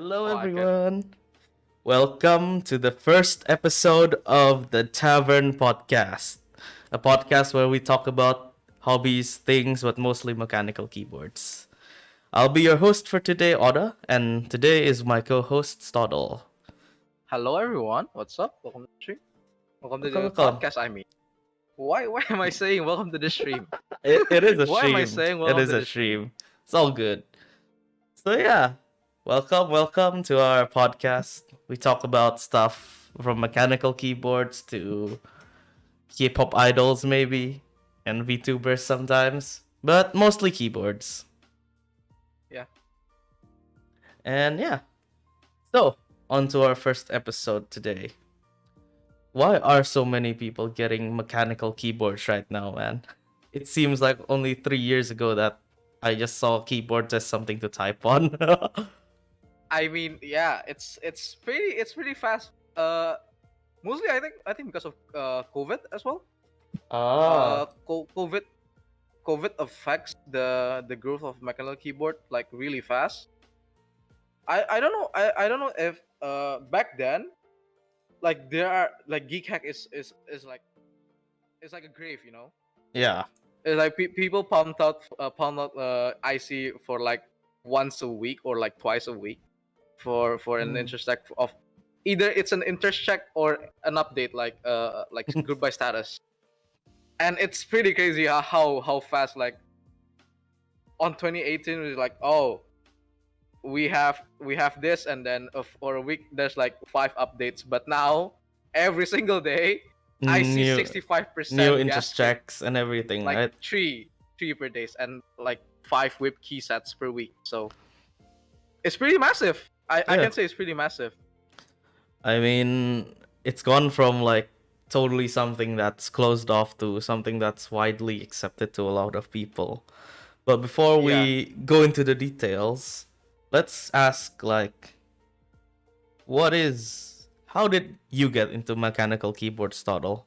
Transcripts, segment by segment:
Hello, Oh, I can. everyone. Welcome to the first episode of the Tavern podcast, a podcast where we talk about hobbies, things, but mostly mechanical keyboards. I'll be your host for today, Oda, and today is my co-host Stotle. Hello, everyone. What's up? Welcome to the stream. Welcome to Welcome, the welcome. podcast. I mean, why am I saying welcome to the stream? It is a Why am I stream. saying It welcome is to a the stream? stream. It's all good. So yeah, welcome to our podcast. We talk about stuff from mechanical keyboards to K-pop idols maybe, and VTubers sometimes, but mostly keyboards. Yeah. And yeah, so on to our first episode today. Why are so many people getting mechanical keyboards right now, man? It seems like only 3 years ago that I just saw keyboards as something to type on. I mean, yeah. It's pretty fast. Mostly I think because of COVID as well. Ah. COVID affects the growth of mechanical keyboard like really fast. I don't know. I don't know if back then like there are like geek hack is like it's like a grave, you know. Yeah. It's like people pump out IC for like once a week or like twice a week for an Mm. intercheck of either it's an intercheck or an update like group by status, and it's pretty crazy how fast like on 2018 it was like, oh, we have this, and then for a week there's like 5 updates, but now every single day I see New 65% gas strip, interjects and everything, like right? three per days, and like 5 whip key sets per week. So it's pretty massive. I Yeah. can say it's pretty massive. I mean, it's gone from like totally something that's closed off to something that's widely accepted to a lot of people. But before Yeah. we go into the details, let's ask like how did you get into mechanical keyboard Stotle?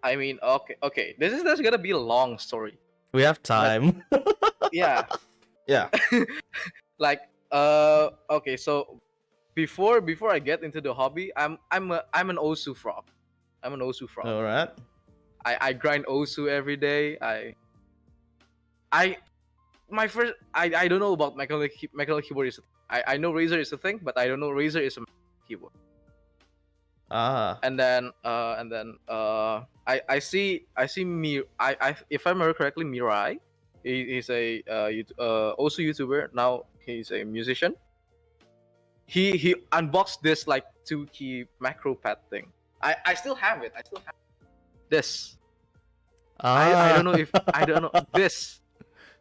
I mean, okay. This is gonna be a long story, We have but time. yeah, Yeah. like okay. So before I get into the hobby, I'm an Osu frog. I'm an Osu frog. All right. I grind Osu every day. I my first I don't know about mechanical keyboard is I know Razer is a thing, but I don't know Razer is a keyboard. Ah. And then I see me I if I remember correctly, Mirai. He's a also YouTuber now. He's a musician. He unboxed this like 2 key macro pad thing. I still have it. I still have this. I Ah. don't know if I don't know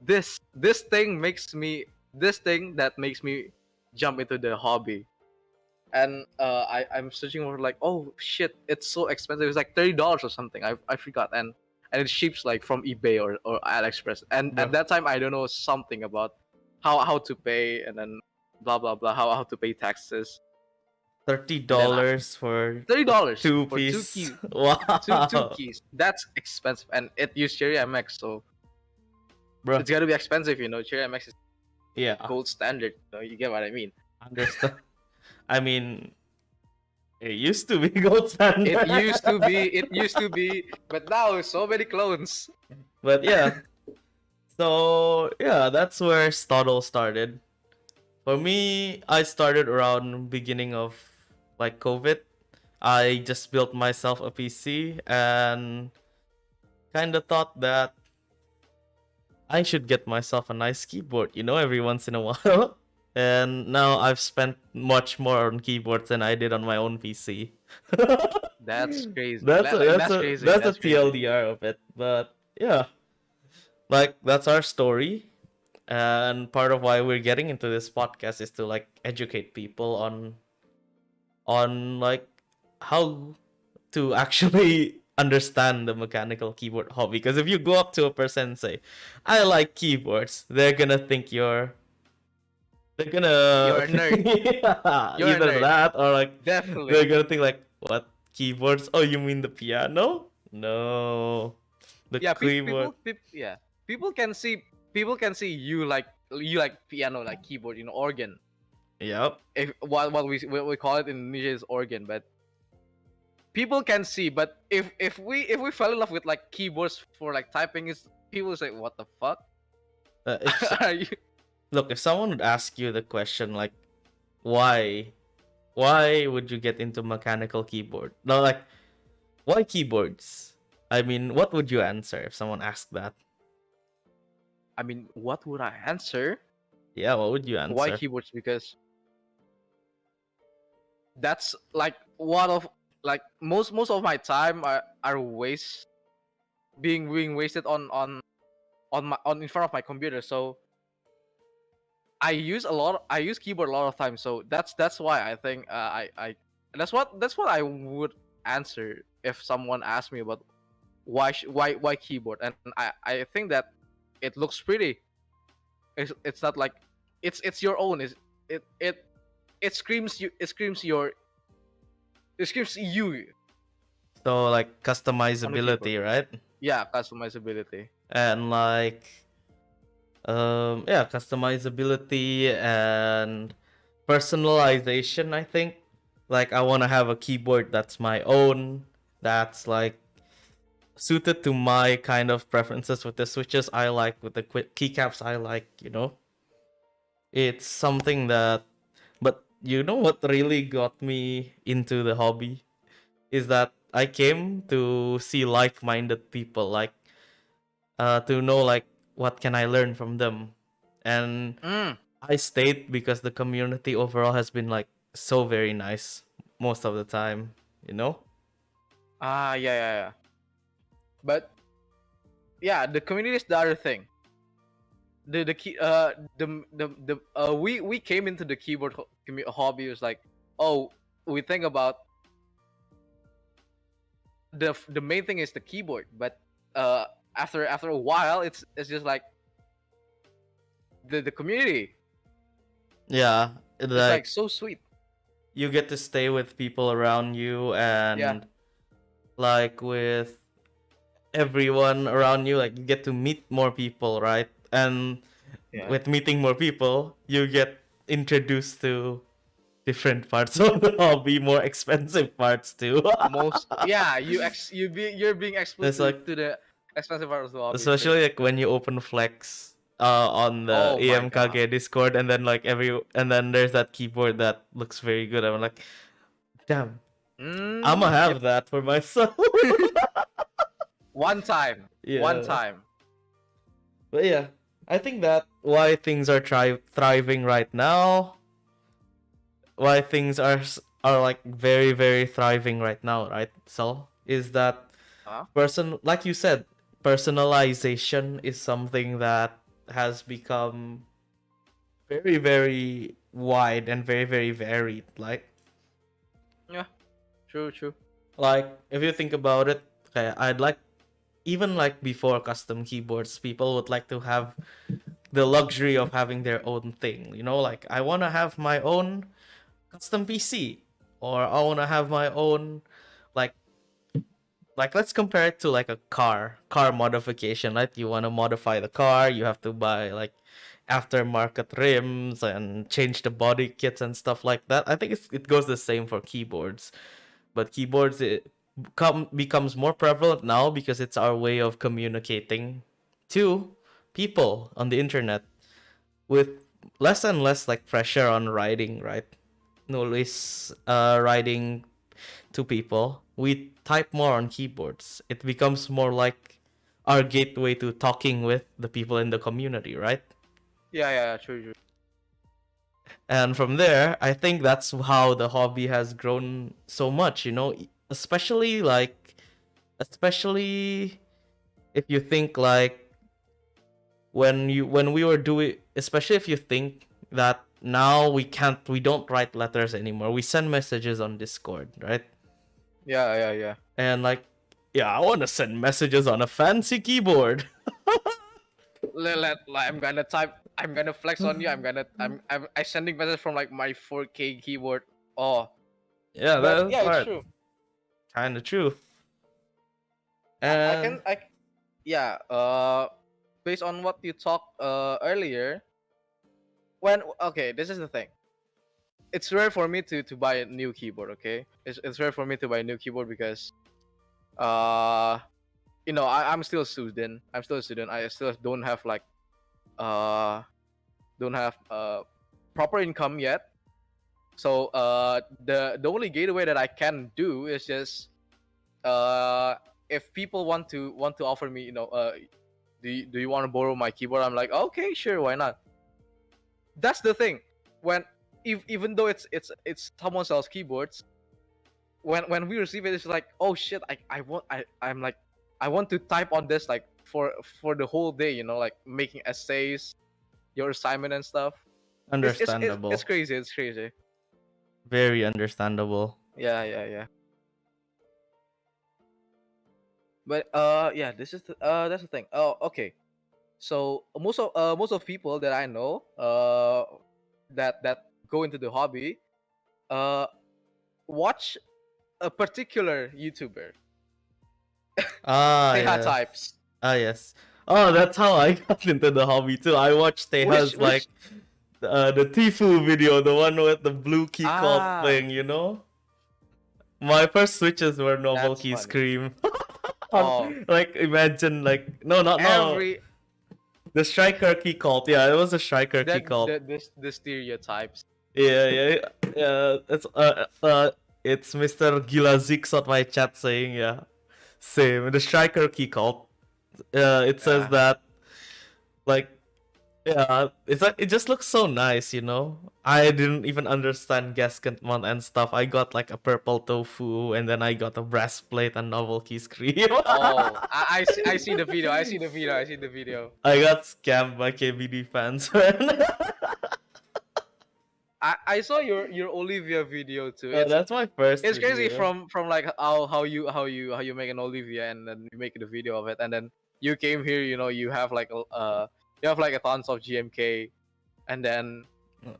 this thing makes me this thing that makes me jump into the hobby. And I'm searching for like, oh shit, it's so expensive. It's like $30 or something. I forgot. And it ships like from eBay or AliExpress. And Bro. at that time I don't know something about how to pay, and then blah blah blah, how to pay taxes. $30 And then for $30 two for two piece. keys. Two Wow. keys. That's expensive, and it used Cherry MX, so Bro. it's gotta be expensive, you know. Cherry MX is Yeah. gold standard. You get what I mean? Understand. I mean, it used to be gold standard. It used to be, but now so many clones. But yeah. So yeah, that's where Stotle started. For me, I started around beginning of like COVID. I just built myself a PC and kind of thought that I should get myself a nice keyboard, every once in a while. And now I've spent much more on keyboards than I did on my own PC. That's crazy. that's a Like that's that's a crazy. that's a That's crazy. TLDR of it. But yeah, like that's our story. And part of why we're getting into this podcast is to like educate people on like how to actually understand the mechanical keyboard hobby. Because if you go up to a person and say, "I like keyboards," they're You're gonna a nerd. yeah, You're a either nerd. that or like Definitely. they're gonna think like, "What keyboards? Oh, you mean the piano? No, the Yeah. keyboard." Yeah. People can see. People can see you like piano, like keyboard, organ. Yep. If what we call it in Indonesia is organ, but people can see. But if we fell in love with like keyboards for like typing, is people say what the fuck If are you? look, if someone would ask you the question like, why, why would you get into mechanical keyboard? No, like, why keyboards? I mean, what would you answer if someone asked that? I mean, what would I answer? Yeah, what would you Why answer? keyboards? Because that's like one of like most of my time are being wasted on in front of my computer. So I use keyboard a lot of times. So that's why I think I that's what I would answer if someone asked me about why keyboard. And I think that it looks pretty. It's not like it's your own. It it screams you, it screams you So like on the keyboard. customizability, right? Yeah, customizability. And like yeah, customizability and personalization, I think. Like I want to have a keyboard that's my own, that's like suited to my kind of preferences, with the switches I like, with the keycaps I like, you know. It's something that, but you know what really got me into the hobby is that I came to see like-minded people, like to know like what can I learn from them. And Mm. I stayed because the community overall has been like so very nice most of the time, you know? Ah, yeah. But yeah, the community is the other thing. The key the we came into the keyboard hobby was like, oh, we think about the main thing is the keyboard, but uh after a while it's just like the community. Yeah, It's like like so sweet. you get to stay with people around you, Yeah, and like with everyone around you, like you get to meet more people, right? And yeah. with meeting more people, you get introduced to different parts of the hobby, more expensive parts too. Most yeah, you're being exposed It's like, to the expensive part of the hobby. True. especially like when you open Flex on the Oh my god. EMKG Discord, and then like and then there's that keyboard that looks very good. I'm like, damn, I'ma Yep. have that for myself. One time. One Yeah. time. But yeah, I think that why things are thriving right now, why things are like very very thriving right now, right? So is that Huh? like you said, personalization is something that has become very very wide and very very varied. Yeah. True. Like if you think about it, okay, I'd like, even like before custom keyboards, people would like to have the luxury of having their own thing. You know, like I want to have my own custom PC, or I want to have my own, like let's compare it to like a car modification, right? You want to modify the car, you have to buy like aftermarket rims and change the body kits and stuff like that. I think it goes the same for keyboards, but keyboards, it becomes more prevalent now because it's our way of communicating to people on the internet, with less and less like pressure on writing, right? No less writing to people. We type more on keyboards. It becomes more like our gateway to talking with the people in the community, right? Yeah. True. And from there, I think that's how the hobby has grown so much, you know, especially especially if you think like when we were doing, especially if you think that now we don't write letters anymore. We send messages on Discord, right? Yeah. And like, yeah, I want to send messages on a fancy keyboard. I'm gonna type. I'm gonna flex on you. I'm sending message from like my 4K keyboard. Oh, Yeah, but that yeah, it's part true. kind of true. I And can I yeah. Based on what you talked earlier, when okay, this is the thing. it's rare for me to buy a new keyboard. Okay, it's rare for me to buy a new keyboard because uh I'm still a student. I'm still a student. I still don't have like uh don't have proper income yet. So the only gateway that I can do is just uh if people want to offer me, do you want to borrow my keyboard? I'm like, okay, sure, why not? That's the thing. When even though it's someone else's keyboards, when we receive it, it's like, oh shit, I'm like, I want to type on this like for the whole day, like making essays, your assignment and stuff. It's Understandable. crazy. It's crazy. Very understandable. Yeah, yeah, yeah. But yeah, that's the thing. Oh, okay. So most of people that I know that go into the hobby uh watch a particular YouTuber. Ah, Teha yes. types. Ah, yes. Oh, that's how I got into the hobby too. I watched Which Teja's which like the Tifu video, the one with the blue key cult ah thing, you know? My first switches were normal that's key funny. scream. Oh, Like imagine like no, every the striker key cult. Yeah, it was a striker key that cult. the stereotypes. Yeah. It's Mr. Gilazik on my chat saying yeah. Same. The striker key cult. It says Yeah. that like yeah, it's like it just looks so nice, you know. I didn't even understand Gasketmon and stuff. I got like a purple tofu, and then I got a brass plate and novelty scream. Oh, I see the video. I see the video. I see the video. I got scammed by KBD fans, man. I saw your Olivia video too. It's That's my first it's crazy video. from like how you make an Olivia and then you make the video of it, and then you came here, you have like a tons of GMK, and then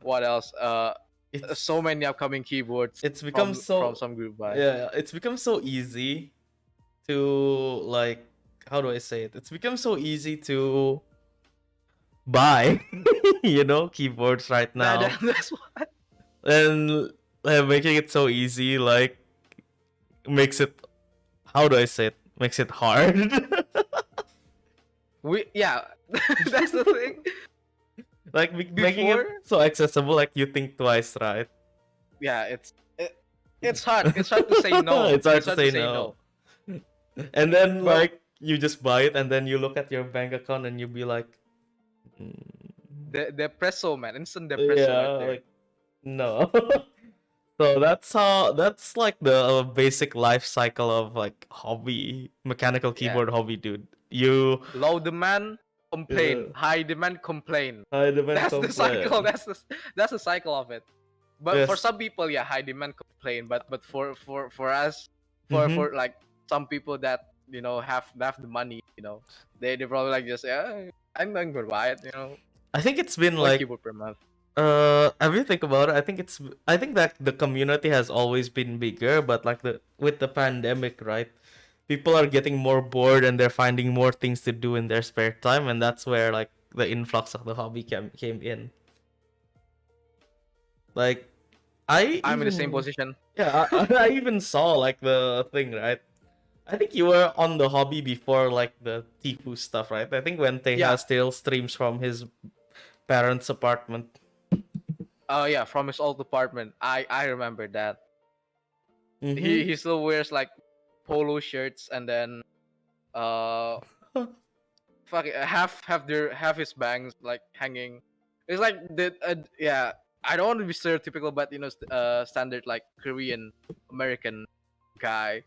what else? So It's many upcoming keyboards it's become from so some group buy. yeah, it's become so easy to like how do I say it? It's become so easy to buy, keyboards right now, That's what and making it so easy like makes it how do I say it? Makes it hard. we yeah. That's the thing. Like making it Before, so accessible, like you think twice, right? yeah, it's hard. It's hard to say no. It's hard It's to hard to say say no. no. And then But like you just buy it, and then you look at your bank account, and you be like, "Mm, the depresso, man, instant depresso right yeah, there. like no." So that's like the basic life cycle of like hobby, mechanical Yeah. keyboard hobby, dude. You Low demand, uh, complain. High demand, complain. high demand That's the cycle. complaint. That's the cycle of it. But for Yes. some people, yeah, high demand, complain. But for us, Mm-hmm. for like some people that have the money, they probably like just, yeah, I'm gonna buy it. I think it's been One like keyboard per month. have you think about it? I think that the community has always been bigger, but like the with the pandemic, right? People are getting more bored and they're finding more things to do in their spare time, and that's where like the influx of the hobby came in. Like I I'm in the same even position. yeah, I even saw like the thing, right? I think you were on the hobby before like the Tifu stuff, right? I think when Teha Yeah. still streams from his parents' apartment. Oh yeah, from his old apartment. I remember that. He Mm-hmm. he still wears like polo shirts, and then uh fuck it, have his bangs like hanging. It's like the yeah. I don't want to be stereotypical, but standard like Korean American guy.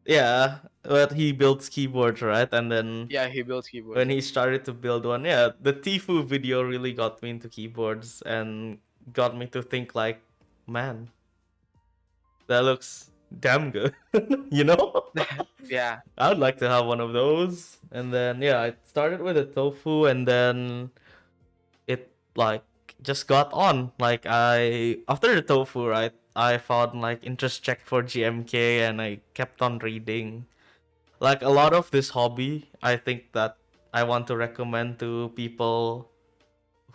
Yeah, but he builds keyboards, right? And then Yeah, he builds keyboards. when he started to build one, yeah, the Tifu video really got me into keyboards and got me to think like, man, that looks damn good, you know? Yeah, I would like to have one of those. And then yeah, I started with a tofu, and then it like just got on. Like I after the tofu, right? I found like interest check for GMK, and I kept on reading. Like a lot of this hobby, I think that I want to recommend to people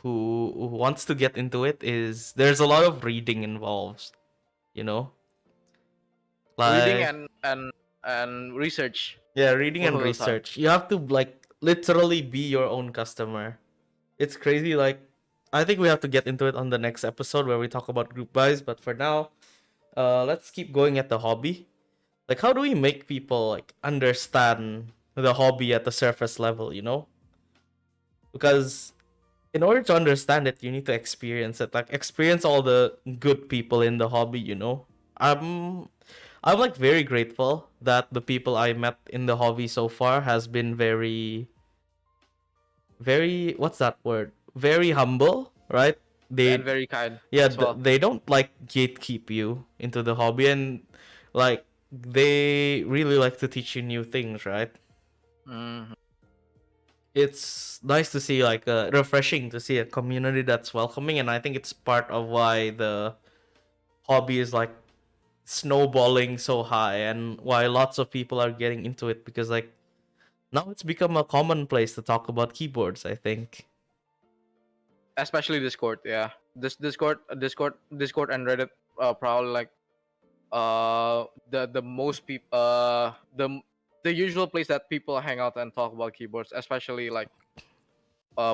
who wants to get into it is there's a lot of reading involved, you know? Reading Like and research. yeah, reading and Most of the time. research. You have to like literally be your own customer. It's crazy. Like I think we have to get into it on the next episode where we talk about group buys, but for now, let's keep going at the hobby. Like how do we make people like understand the hobby at the surface level, you know? Because in order to understand it, you need to experience it. Like experience all the good people in the hobby, you know? I'm I'm like very grateful that the people I met in the hobby so far has been very what's that word? Very humble, right? And They very kind yeah, as well. they don't like gatekeep you into the hobby, and like they really like to teach you new things, right? Mhm. It's nice to see like refreshing to see a community that's welcoming, and I think it's part of why the hobby is like snowballing so high and why lots of people are getting into it because like now it's become a commonplace to talk about keyboards, I think. Especially Discord, yeah. This Discord and Reddit probably like the most people the usual place that people hang out and talk about keyboards, especially like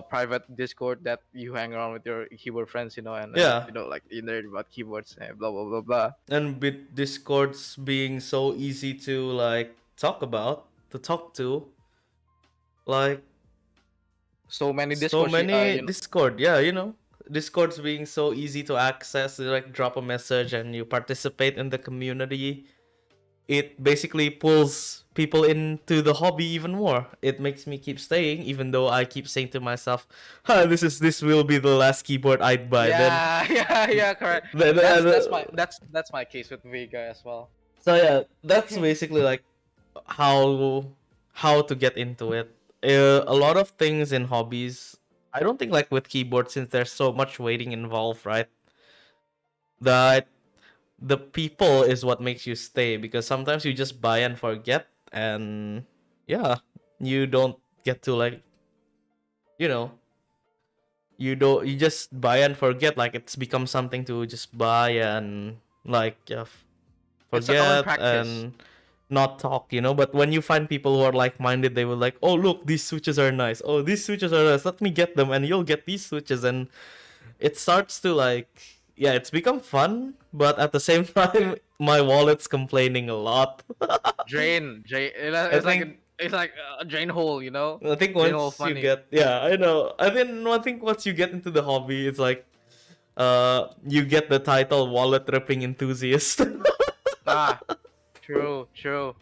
private Discord that you hang around with your keyboard friends, and Yeah, like you nerd about keyboards and blah blah blah blah. and with discords being so easy to like talk about to talk to, like So many so Discords, many discord, yeah, you know, discords being so easy to access, you like drop a message and you participate in the community. It basically pulls people into the hobby even more. It makes me keep staying, even though I keep saying to myself, this will be the last keyboard I'd buy." Then, yeah, yeah, correct. then That's my case with Vega as well. so yeah, that's basically like how to get into it. A lot of things in hobbies. I don't think like with keyboard since there's so much waiting involved, right? That the people is what makes you stay because sometimes you just buy and forget and yeah, you don't get to like, you know, you just buy and forget, like it's become something to just buy and like It's a common forget practice. and not talk, you know. But when you find people who are like-minded, they will like, oh look, these switches are nice, oh these switches are nice, let me get them and you'll get these switches, and it starts to like, yeah, it's become fun, but at the same time my wallet's complaining a lot. Drain. i It's like think it's like a drain hole, I think drain hole of once you money. get, yeah, I know, I think once you get into the hobby, it's like you get the title wallet ripping enthusiast. Ah, true.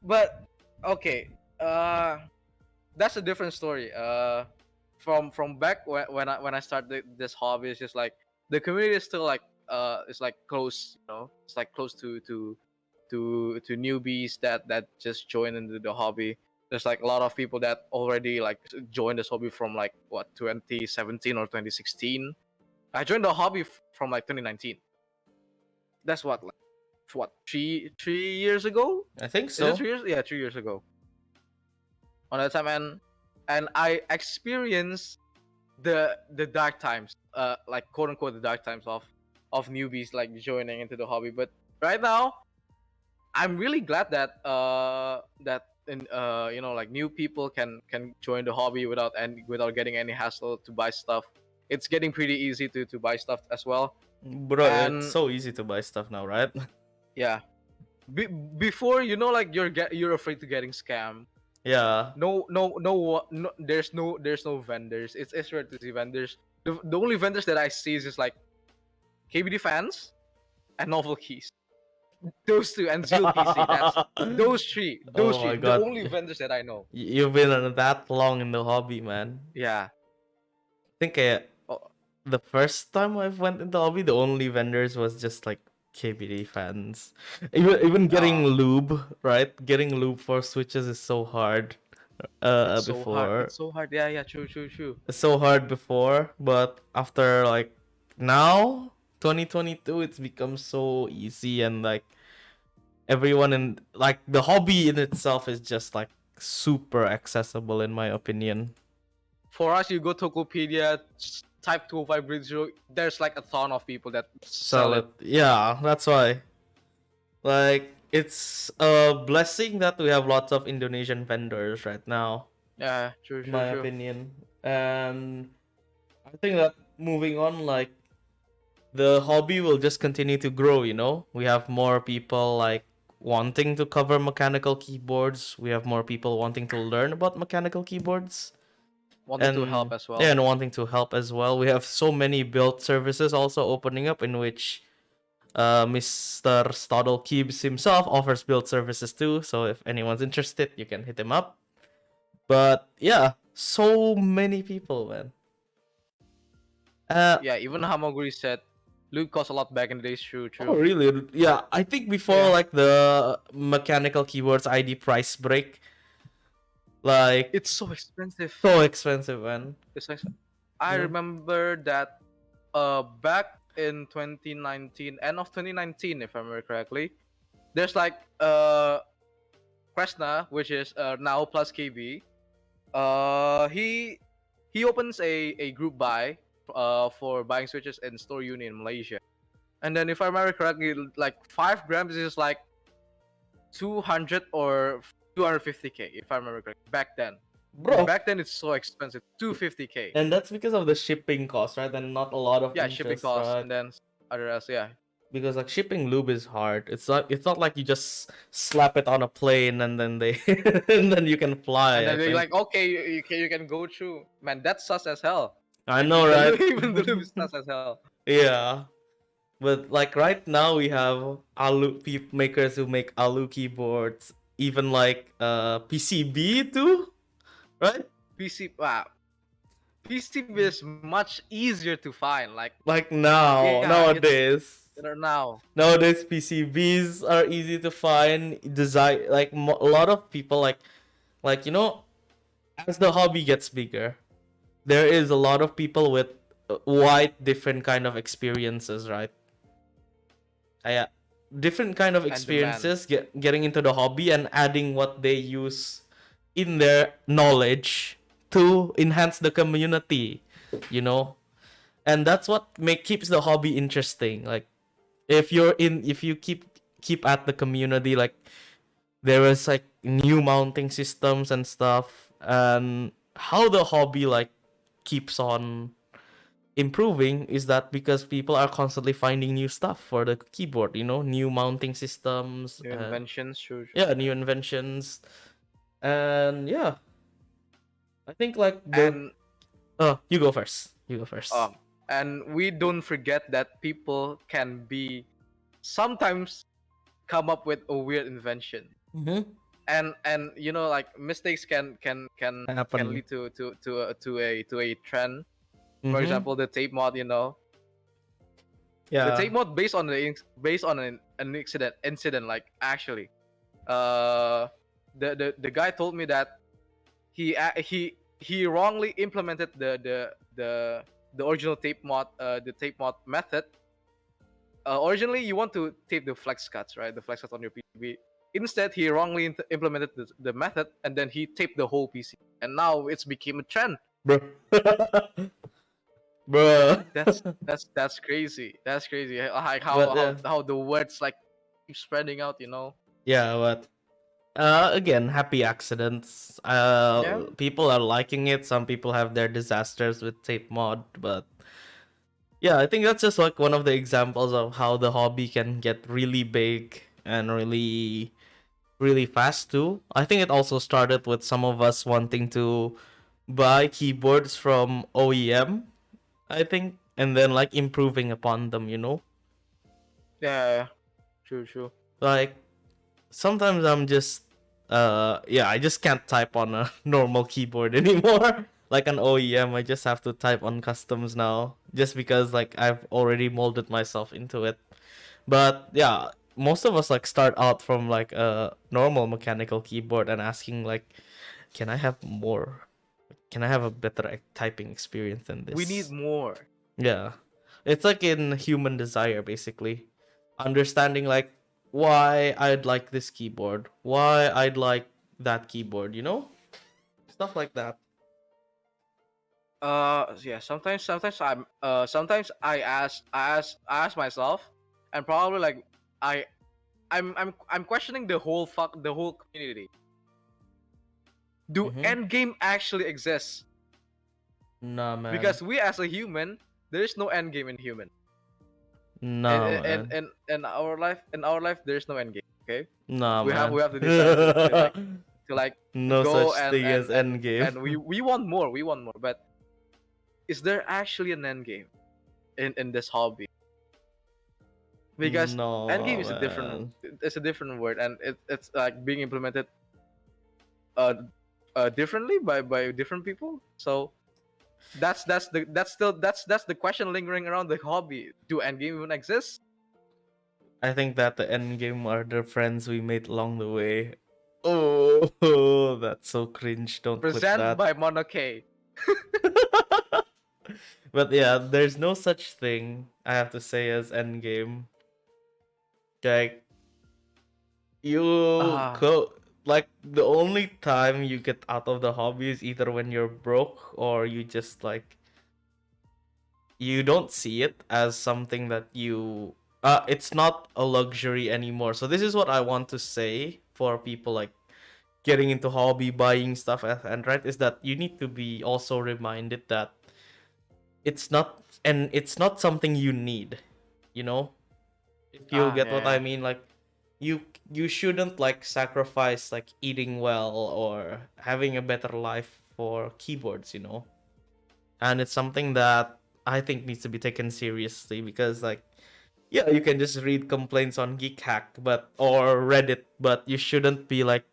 But okay, that's a different story. From back when I started this hobby, it's just like the community is still like it's like close, it's like close to newbies that just joined into the hobby. There's like a lot of people that already like joined this hobby from like what 2017 or 2016. I joined the hobby from like 2019. That's what 3 years ago. I think Is it so. 3 years? Yeah, 3 years ago. On that time, and I experienced the dark times, like quote unquote the dark times of newbies like joining into the hobby. But right now, I'm really glad that like new people can join the hobby without getting any hassle to buy stuff. It's getting pretty easy to buy stuff as well. Bro, it's And so easy to buy stuff now, right? yeah, before like you're afraid to getting scammed. Yeah. No, there's no vendors. It's rare to see vendors. The only vendors that I see is just like KBD fans and novel keys. Those two and Zeal PC. That's those three. Those Oh my three. The god. only vendors that I know. You've been that long in the hobby, man. Yeah. I think Oh, the first time I've went into hobby, the only vendors was just like KBD fans. Even getting oh, lube, right? Getting lube for switches is so hard. that's so hard. Before That's so hard. Yeah. True. it's so hard before, but after like now 2022, it's become so easy and like everyone in like the hobby in itself is just like super accessible in my opinion. For us, you go to Tokopedia, type 205 Grid Zero. There's like a ton of people that sell Sell it. it. Yeah, that's why. Like, it's a blessing that we have lots of Indonesian vendors right now, Yeah, true, in true, my true. opinion. And I think that moving on, like, the hobby will just continue to grow, you know? We have more people, like, wanting to cover mechanical keyboards. We have more people wanting to learn about mechanical keyboards. Wanting to help And as well. yeah, and wanting to help as well. We have so many build services also opening up, in which Mr. Stotle Keeps himself offers build services too. So if anyone's interested, you can hit him up. But yeah, so many people, man. Uh, Yeah, even Hamaguri said loot cost a lot back in the days. True, oh true. really? Yeah, I think before Yeah, like the mechanical keyboards ID price break, like it's so expensive. so expensive, man. It's like, I Yeah. remember that back in 2019, end of 2019, if I remember correctly, there's like Kresna, which is now plus KB. He opens a group buy for buying switches in Store Union in Malaysia. And then if I remember correctly, like 5 grams is like 200 or 250k if I remember correctly back then. And Bro, back then it's so expensive, 250k. and that's because of the shipping cost, right? And not a lot of Yeah, shipping interest, costs right? and then other else, yeah. Because like shipping lube is hard. It's not like you just slap it on a plane and then they and then you can And fly, I then they're think. like, okay, you can go through. Man, that's sus as hell. I Like know, the right? even the loop is sus as hell. Yeah. But like right now we have makers who make alu keyboards, even like PCB too, right? PC, wow, PCB is much easier to find. Like, Like yeah, it's nowadays. there now. Nowadays PCBs are easy to find. Design like a lot of people like as the hobby gets bigger, there is a lot of people with wide different kind of experiences, right? Yeah, different kind of And demand. experiences getting into the hobby and adding what they use in their knowledge to enhance the community, you know. And that's what keeps the hobby interesting. Like if you keep at the community, like there is like new mounting systems and stuff, and how the hobby like keeps on improving is that because people are constantly finding new stuff for the keyboard, new mounting systems, New inventions, true, true. yeah, new inventions. And yeah, I think like the And you go first, you go first. um and we don't forget that people can be sometimes come up with a weird invention. Mm-hmm. And like mistakes can Happen. lead to a trend. For Mm-hmm. example, the tape mod. The Yeah. tape mod based on an incident, like, actually, uh the guy told me that he wrongly implemented the original tape mod method. Originally, you want to tape the flex cuts, right? The flex cuts on your PCB. Instead, he wrongly implemented the method, and then he taped the whole PC. And now it's became a trend. Bro. Bro. That's crazy. That's crazy. Like how But yeah. how how the words like keep spreading out. Yeah, but again, happy accidents. Yeah. People are liking it. Some people have their disasters with tape mod, but yeah, I think that's just like one of the examples of how the hobby can get really big and really, really fast too. I think it also started with some of us wanting to buy keyboards from OEM, I think, and then like improving upon them. Yeah. True. True. Like sometimes I'm just yeah, I just can't type on a normal keyboard anymore. Like an OEM, I just have to type on customs now just because like I've already molded myself into it. But yeah, most of us like start out from like a normal mechanical keyboard and asking like, can I have more? Can I have a better typing experience than We need this? more. Yeah. It's like in human desire, basically. Understanding like why I'd like this keyboard, why I'd like that keyboard, Stuff like that. Yeah. Sometimes I ask myself, and probably like I I'm questioning the whole community. Do Mm-hmm. end game actually exist? Nah, man. Because we as a human, there is no end game in human. Nah, man. In our life, there is no end game. Okay, Nah, man. we have to decide to like to No go such thing as endgame. and we want more. We want more. But is there actually an end game in this hobby? Because end game No, is a different man. it's a different word, and it's like being implemented uh, differently by different people. So that's the question lingering around the hobby. Do end game even exist? I think that the endgame are the friends we made along the way. Oh, that's so cringe. Don't clip Present that. by Mono K. But yeah, there's no such thing, I have to say, as endgame. Like, you Ah, go. Like, the only time you get out of the hobby is either when you're broke or you just, like, you don't see it as something that you it's not a luxury anymore. So this is what I want to say for people like getting into hobby buying stuff and right is that you need to be also reminded that it's not something you need, you know, if you get what I yeah. mean. Like, you you shouldn't like sacrifice like eating well or having a better life for keyboards, you know. And it's something that I think needs to be taken seriously because, like, yeah, you can just read complaints on Geek Hack, but or Reddit, but you shouldn't be like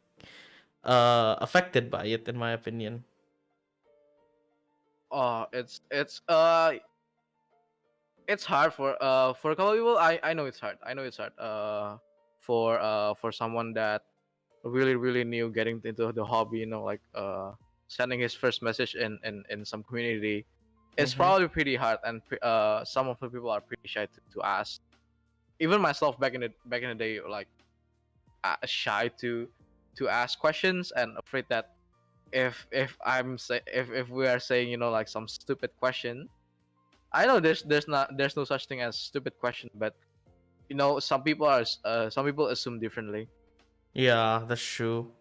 affected by it, in my opinion. Oh, it's hard for a couple of people. I know it's hard. I know it's hard. For someone that really new getting into the hobby, you know, like sending his first message in some community, it's Mm-hmm. probably pretty hard, and some of the people are pretty shy to ask. Even myself back in the day, like shy to ask questions and afraid that if we are saying, you know, like some stupid question. I know there's no such thing as stupid question, but you know, some people assume differently. Yeah, that's true.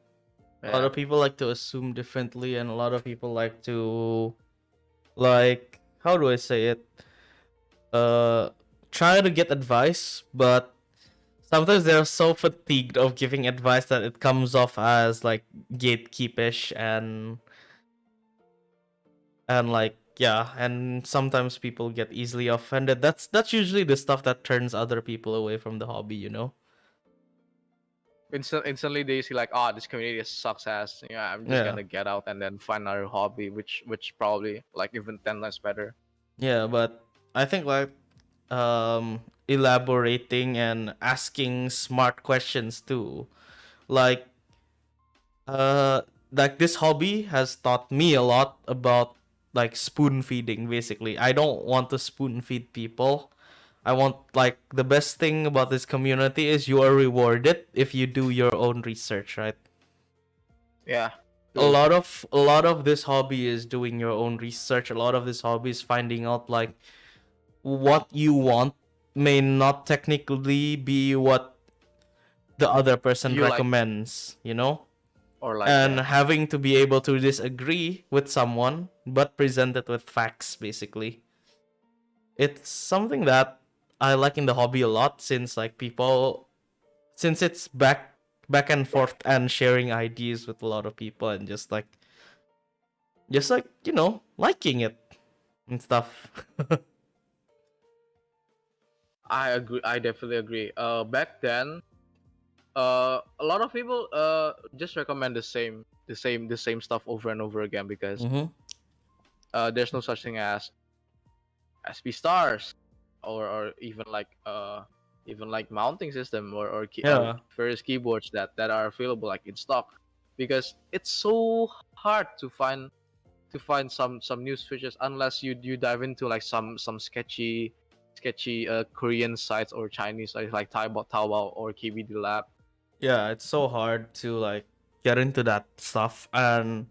A lot Yeah. of people like to assume differently, and a lot of people like to, like, how do I say it? Uh, Try to get advice, but sometimes they're so fatigued of giving advice that it comes off as like gatekeepish and like, yeah, and sometimes people get easily offended. That's usually the stuff that turns other people away from the hobby, you know. Instantly they see like, oh, this community sucks ass. Yeah, I'm just Yeah, gonna get out and then find another hobby, which probably like even 10 times better. yeah, but I think like elaborating and asking smart questions too, like uh like this hobby has taught me a lot about like spoon feeding. Basically, I don't want to spoon feed people. I want, like, the best thing about this community is you are rewarded if you do your own research, right? Yeah, A true. lot of this hobby is doing your own research. A lot of this hobby is finding out like what you want may not technically be what the other person You like recommends, you know? or like And yeah. having to be able to disagree with someone but present it with facts, basically. It's something that I like in the hobby a lot, since like people, since it's back and forth and sharing ideas with a lot of people and just like, you know, liking it and stuff. I agree. I definitely agree. Back then, a lot of people just recommend the same stuff over and over again because Mm-hmm. there's no such thing as B stars or even like mounting system or Yeah. various keyboards that are available like in stock, because it's so hard to find some new switches unless you dive into like some sketchy Korean sites or Chinese sites like Taobao or KBD Lab. Yeah, it's so hard to like get into that stuff. And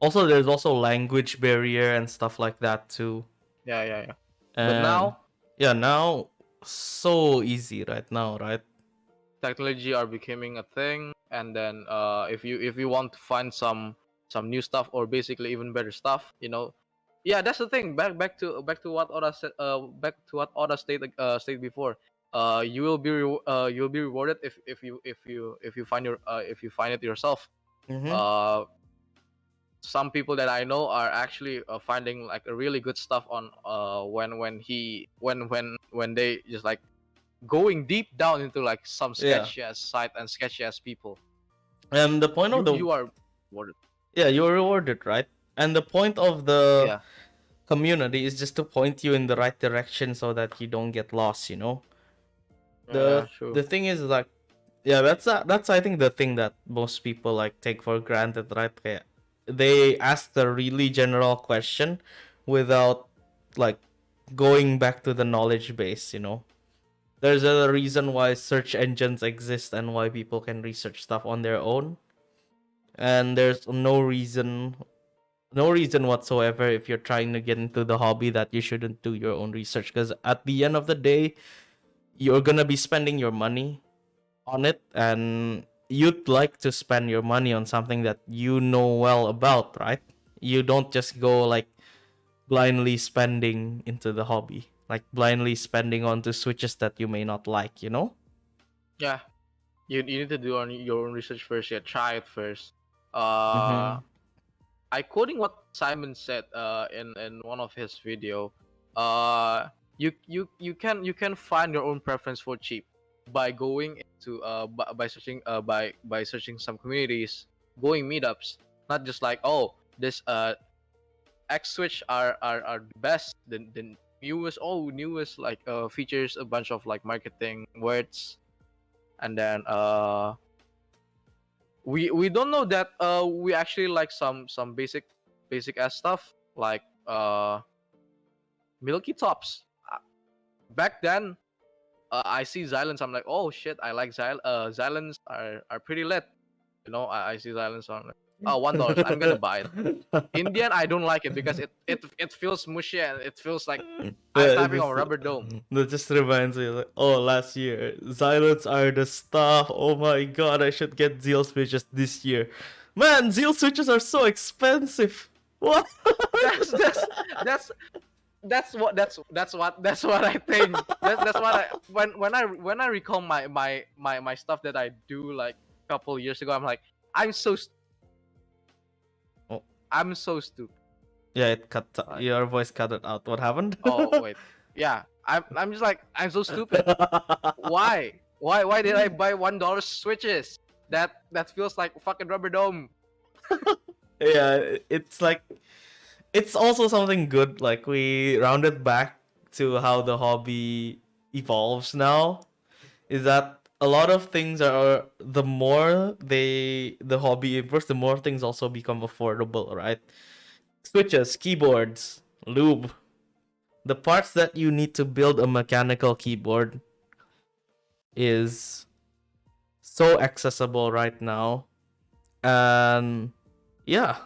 Also, there's also language barrier and stuff like that too. Yeah, yeah, yeah. But And now yeah, now so easy right now, right? technology are becoming a thing, and then if you want to find some new stuff or basically even better stuff, yeah, that's the thing. Back to what Oda said. Back to what Oda stated before. You'll be rewarded if you find if you find it yourself. Mm-hmm. Uh, some people that I know are actually finding like a really good stuff on when they just like going deep down into like some Yeah. sketchy ass site and sketchy ass people. And the point of You the you are rewarded. yeah, you're rewarded, right? And the point of the Yeah, community is just to point you in the right direction so that you don't get lost, you know? yeah, yeah, true. The thing is like yeah, that's I think the thing that most people like take for granted, right? Kayak, they ask the really general question without like going back to the knowledge base, you know? There's a reason why search engines exist and why people can research stuff on their own. And there's no reason whatsoever if you're trying to get into the hobby that you shouldn't do your own research, because at the end of the day you're gonna be spending your money on it, and you'd like to spend your money on something that you know well about, right? You don't just go like blindly spending into the hobby, like blindly spending onto switches that you may not like, you know? Yeah, you need to do on your own research first. Yeah, try it first. Mm-hmm. I quoting what Simon said in one of his video. Uh, you can find your own preference for cheap by going into by searching by searching some communities, going meetups. Not just like, oh, this X Switch are the best, the newest like features a bunch of like marketing words, and then we don't know that we actually like some basic ass stuff like Milky Tops. Back then, I see Xylens, I'm like, oh shit, I like Xylens are pretty lit. I see Xylens, I'm like, oh, $1, I'm gonna buy it. Indian, I don't like it because it feels mushy and it feels like I'm Yeah, it typing on just rubber dome. that just reminds me like, oh, last year Xylets are the stuff. Oh my god, I should get Zeal switches this year. Man, Zeal switches are so expensive. What? That's that's that's that's what I think. That's what I when I recall my stuff that I do like a couple years ago. I'm like, I'm so Oh, I'm so stupid. yeah, it cut. Like, Your voice cut it out. What happened? oh wait, yeah, I'm just like, I'm so stupid. Why did I buy $1 switches? That feels like fucking rubber dome. Yeah, it's like it's also something good. Like we rounded back to how the hobby evolves now. Is that a lot of things are the more the hobby improves, the more things also become affordable, right? Switches, keyboards, lube, the parts that you need to build a mechanical keyboard is so accessible right now. And yeah,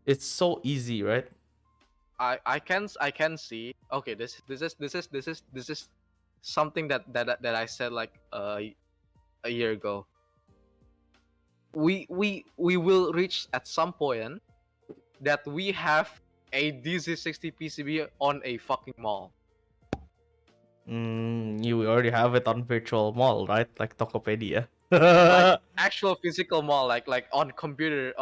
it's so easy, right? I can see. Okay, this is something that I said like a year ago. We will reach at some point that we have a DC60 PCB on a fucking mall. You already have it on virtual mall, right? Like Tokopedia. Like actual physical mall, like on computer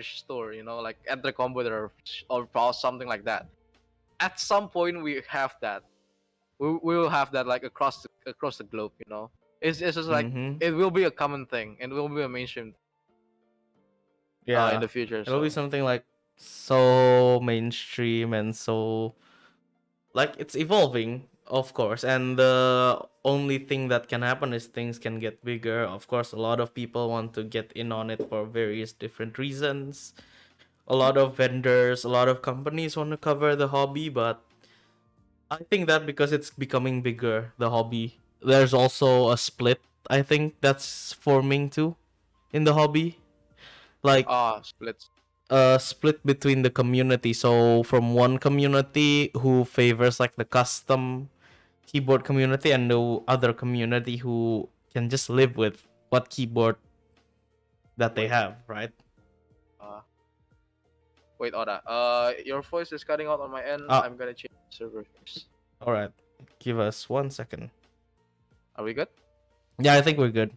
store, like at the computer or something like that. At some point we have that. We will have that like across the globe. It's just like Mm-hmm. it will be a common thing and it will be a mainstream in Yeah, the future. it'll be So something like so mainstream and so like it's evolving, of course. And the only thing that can happen is things can get bigger. Of course, a lot of people want to get in on it for various different reasons. A lot of vendors, a lot of companies want to cover the hobby, but I think that because it's becoming bigger, the hobby, there's also a split. I think that's forming too in the hobby. Like Splits. split between the community. So from one community who favors like the custom keyboard community, and the other community who can just live with what keyboard that they Wait. have, right? Uh, Wait, Oda. Your voice is cutting out on my end. Ah, I'm gonna change the server first. all right. Give us 1 second. Are we good? Yeah, I think we're good.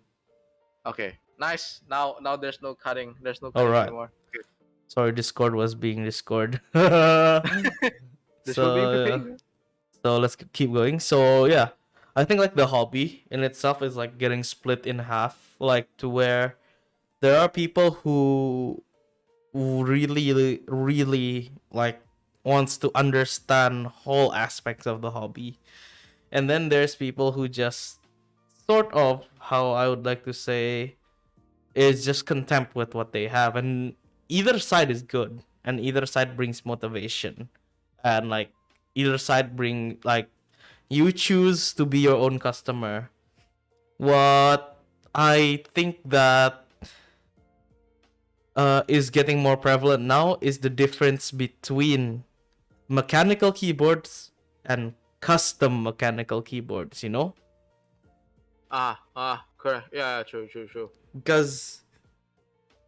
Okay. Nice. Now there's no cutting. There's no All cutting right. anymore. Good. Sorry, Discord was being Discord. This will be so entertaining. so let's keep going. So yeah, I think like the hobby in itself is like getting split in half, like to where there are people who really like wants to understand whole aspects of the hobby, and then there's people who just sort of, how I would like to say, is just content with what they have, and either side is good, and either side brings motivation, and like either side bring like, you choose to be your own customer. What I think that is getting more prevalent now is the difference between mechanical keyboards and custom mechanical keyboards, you know? Correct. Yeah, true. Because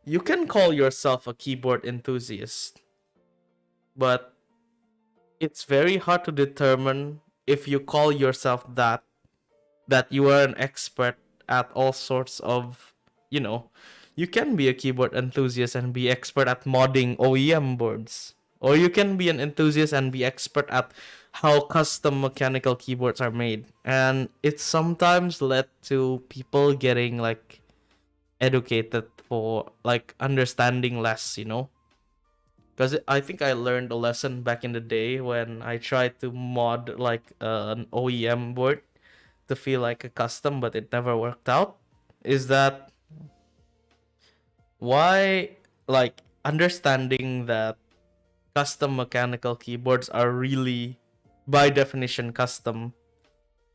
you can call yourself a keyboard enthusiast, but it's very hard to determine if you call yourself that you are an expert at all sorts of, you know, you can be a keyboard enthusiast and be expert at modding OEM boards, or you can be an enthusiast and be expert at how custom mechanical keyboards are made, and it's sometimes led to people getting like educated for like understanding less, you know. Because I think I learned a lesson back in the day when I tried to mod like an OEM board to feel like a custom, but it never worked out. Is that why, like, understanding that custom mechanical keyboards are really, by definition, custom,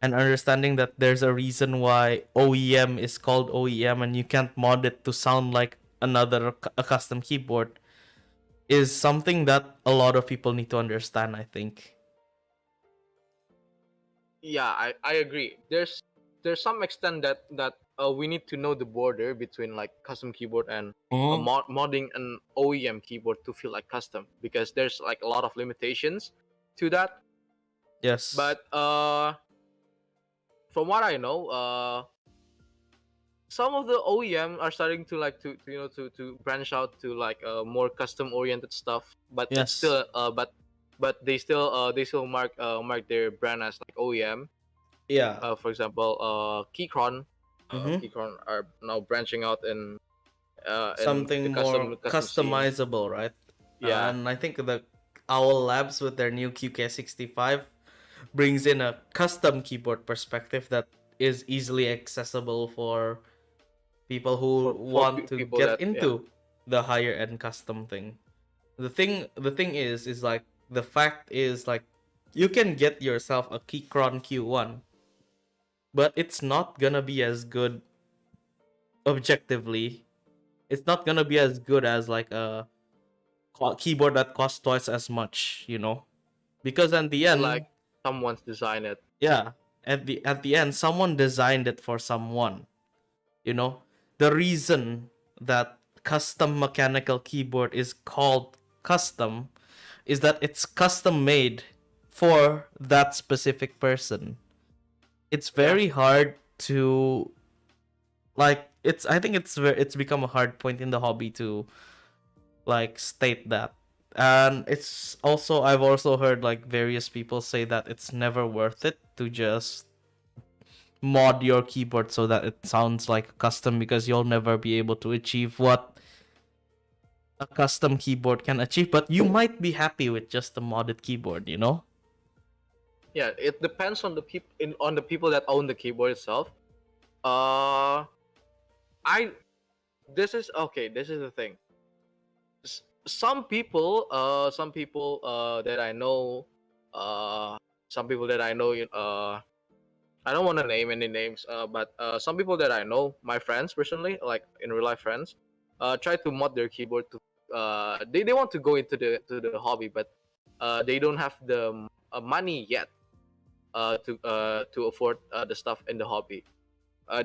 and understanding that there's a reason why OEM is called OEM and you can't mod it to sound like a custom keyboard, is something that a lot of people need to understand, I think. Yeah, I agree. There's some extent that we need to know the border between like custom keyboard and Mm-hmm. modding an OEM keyboard to feel like custom, because there's like a lot of limitations to that. Yes. But from what I know, some of the OEM are starting to like to to branch out to like more custom oriented stuff. But it's Yes. still they still mark their brand as like OEM. Yeah. For example, Mm-hmm. Keychron are now branching out in Something the more custom scene. customizable, right? Yeah, And I think the Owl Labs with their new QK65 brings in a custom keyboard perspective that is easily accessible for people who want to people get that, yeah, into the higher end custom thing. The thing is like, the fact is like, you can get yourself a Keychron Q1, but it's not gonna be as good objectively. It's not gonna be as good as like a keyboard that costs twice as much, you know? Because at the like end, someone's designed it. yeah, at the end, someone designed it for someone, you know? The reason that custom mechanical keyboard is called custom is that it's custom made for that specific person. It's Yeah, very hard to, like, I think it's become a hard point in the hobby to like state that. And it's also, I've also heard like various people say that it's never worth it to just mod your keyboard so that it sounds like custom, because you'll never be able to achieve what a custom keyboard can achieve, but you might be happy with just a modded keyboard, you know? yeah. It depends on the on the people that own the keyboard itself. Uh, I This is okay. This is the thing. Some people that I know, uh, some people that I know, I don't want to name any names, but some people that I know, my friends personally, like in real life friends, try to mod their keyboard to they want to go into the hobby, but they don't have the money yet to afford the stuff in the hobby.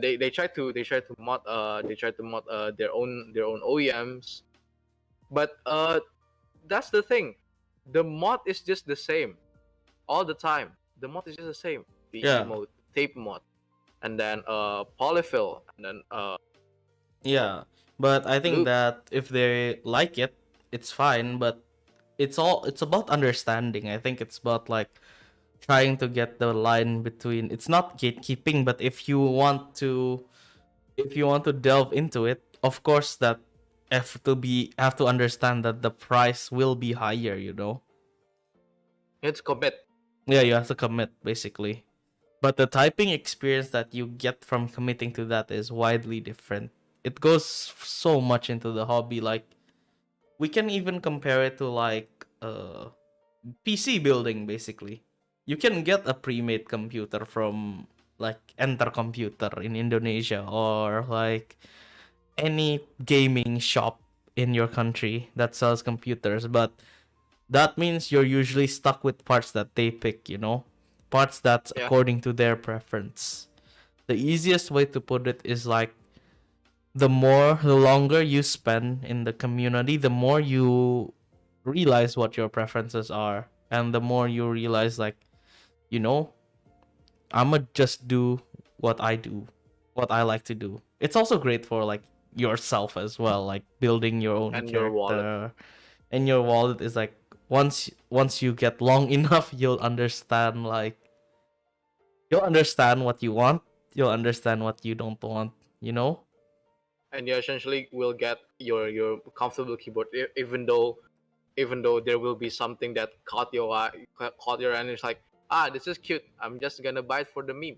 They try to mod their own OEMs, but that's the thing. The mod is just the same all the time. The mod is just the same. PC Yeah, mode, tape mod, and then polyfill, and then yeah. But I think loop. that if they like it, it's fine. But it's about understanding. I think it's about like trying to get the line between. It's not gatekeeping, but if you want to delve into it, of course that have to understand that the price will be higher. You know. It's commit. Yeah, you have to commit basically. But the typing experience that you get from committing to that is widely different. It goes so much into the hobby. Like we can even compare it to like PC building basically. You can get a pre-made computer from like Enter Computer in Indonesia or like any gaming shop in your country that sells computers, but that means you're usually stuck with parts that they pick, you know? Parts that's Yeah, according to their preference. The easiest way to put it is like the longer you spend in the community, the more you realize what your preferences are. And the more you realize, like, you know, I'ma just do what I do, what I like to do. It's also great for like yourself as well, like building your own and your wallet. character. And your wallet is like once you get long enough, you'll understand what you want, you'll understand what you don't want, you know? And you essentially will get your comfortable keyboard, even though there will be something that caught your eye, caught your eye, and it's like, ah, this is cute. I'm just gonna buy it for the meme.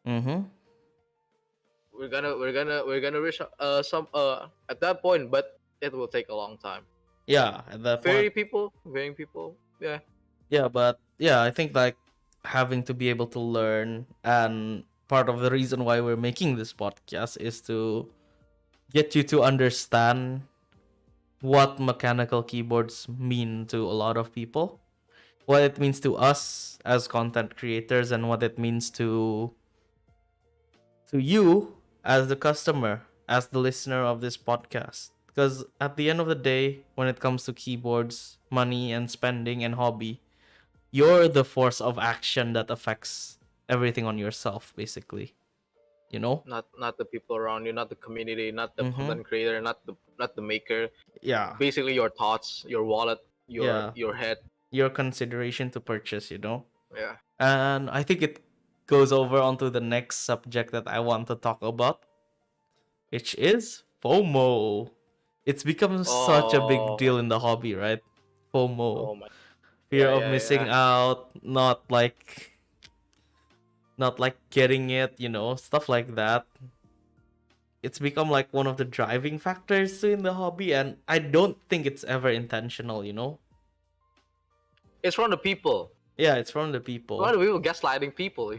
Mm-hmm. We're gonna reach some at that point, but it will take a long time. Yeah, at that point. Varying people, yeah. Yeah, but yeah, I think like having to be able to learn, and part of the reason why we're making this podcast is to get you to understand what mechanical keyboards mean to a lot of people, what it means to us as content creators, and what it means to you as the customer, as the listener of this podcast. Because at the end of the day, when it comes to keyboards, money and spending and hobby, you're the force of action that affects everything on yourself, basically. You know? Not the people around you, not the community, not the Mm-hmm. content creator, not the maker. Yeah. Basically, your thoughts, your wallet, Yeah. your head. Your consideration to purchase, you know? Yeah. And I think it goes over onto the next subject that I want to talk about, which is FOMO. It's become such a big Oh, deal in the hobby, right? FOMO. oh my. Fear Yeah, of yeah, yeah. missing out, not like getting it, you know, stuff like that. It's become like one of the driving factors in the hobby, and I don't think it's ever intentional, you know? It's from the people. Yeah, it's from the Why people. do people gaslighting people?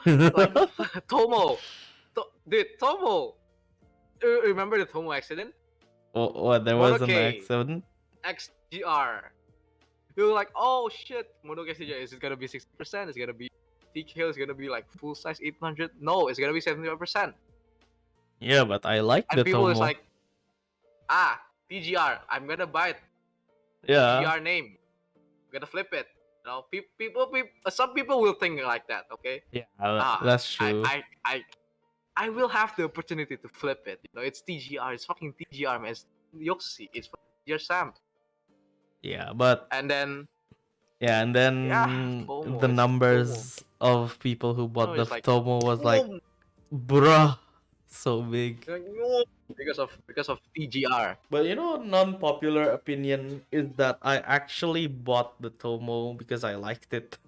Like Tomo, dude, Tomo. Remember the Tomo accident? What, there was an Monoke accident? XGR. You were like, oh shit, Monoke XGR. Is it gonna be 60%? Is it gonna be TKO? Is it gonna be like full size 800? No, it's gonna be 75%. Yeah, but I like And the people is Tomo. like, TGR. I'm gonna buy it. Yeah, TGR name. I'm gonna flip it. You know, some people will think like that. Okay. yeah, Ah, that's true. I will have the opportunity to flip it. You know, it's TGR. It's fucking TGR, man. It's Yoxi. It's fucking TGR Sam. Yeah, but And then, yeah, and yeah, then FOMO. the It's FOMO. numbers of people who You know, bought the it's like, Tomo was like, boom, bruh, so big. like, no, because of TGR. But you know, non-popular opinion is that I actually bought the Tomo because I liked it.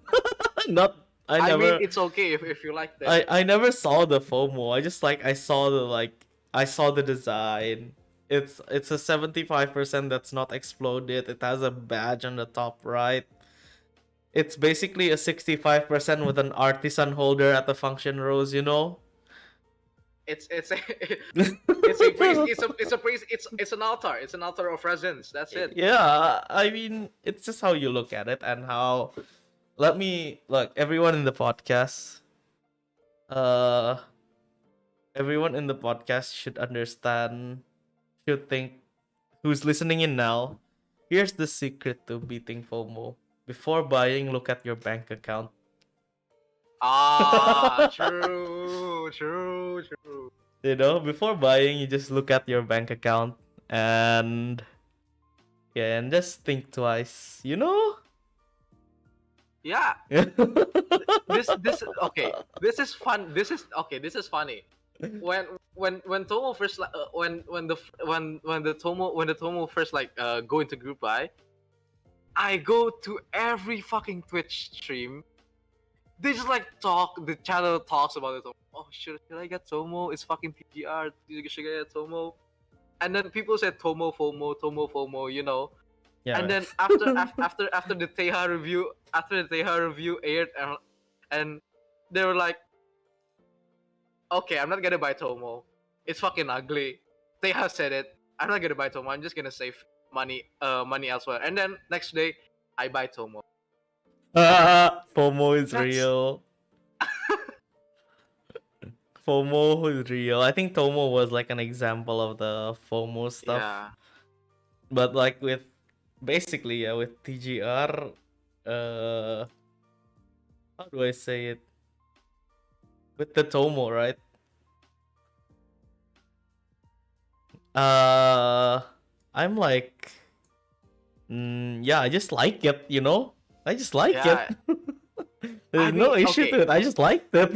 Not, I I mean, never, it's okay if you like that. I never saw the FOMO. I just like I saw the design. It's a 75% that's not exploded. It has a badge on the top right. It's basically a 65% with an artisan holder at the function rows, you know? it's a it's a priest. It's a priest. It's an altar. It's an altar of presence. That's it. Yeah, I mean, it's just how you look at it and how. Let me look. Uh, everyone in the podcast should understand. Should think who's listening in now. Here's the secret to beating FOMO. Before buying, look at your bank account. Ah, true, true, true. You know, before buying, you just look at your bank account and yeah, and just think twice. You know. Yeah, this okay. This is fun. This is okay. This is funny. When Tomo first when the Tomo first go into group buy, I go to every fucking Twitch stream. They just like talk. The channel talks about it. Oh, should I get Tomo? It's fucking TGR. Should I get Tomo? And then people said Tomo FOMO, you know. Yeah. And then after the Teha review aired, and they were like, okay, I'm not gonna buy Tomo. It's fucking ugly. Teha said it. I'm not gonna buy Tomo. I'm just gonna save money elsewhere. And then next day, I buy Tomo. FOMO is That's real. FOMO is real. I think Tomo was like an example of the FOMO stuff. yeah. But like with basically with TGR, how do I say it? With the Tomo, right? I'm like, yeah, I just like it, you know. I just like Yeah. it. There's I no mean, issue okay. to it. I just liked it.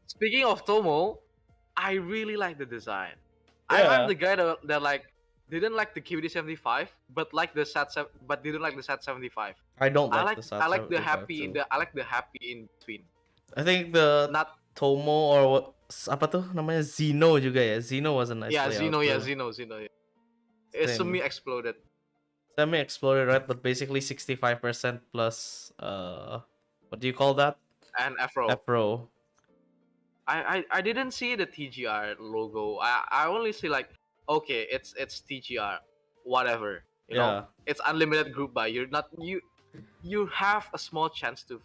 Speaking of Tomo, I really like the design. Yeah. I'm the guy that like didn't like the QD 75, but like the but didn't like the SAT 75. I don't I like like the I like the 75 happy too. in the I like the happy in between. I think the Not Tomo or what, apa tuh namanya, Zeno juga ya. Zeno was a nice yeah, layout Zeno, yeah, too. Zeno. Yeah. It's Same. semi-exploded. Semi-exploded, right? But basically 65% plus what do you call that? And Afro. Afro. I didn't see the TGR logo. I only see like, okay, it's TGR, whatever. You know, Yeah. it's unlimited group buy. You have a small chance to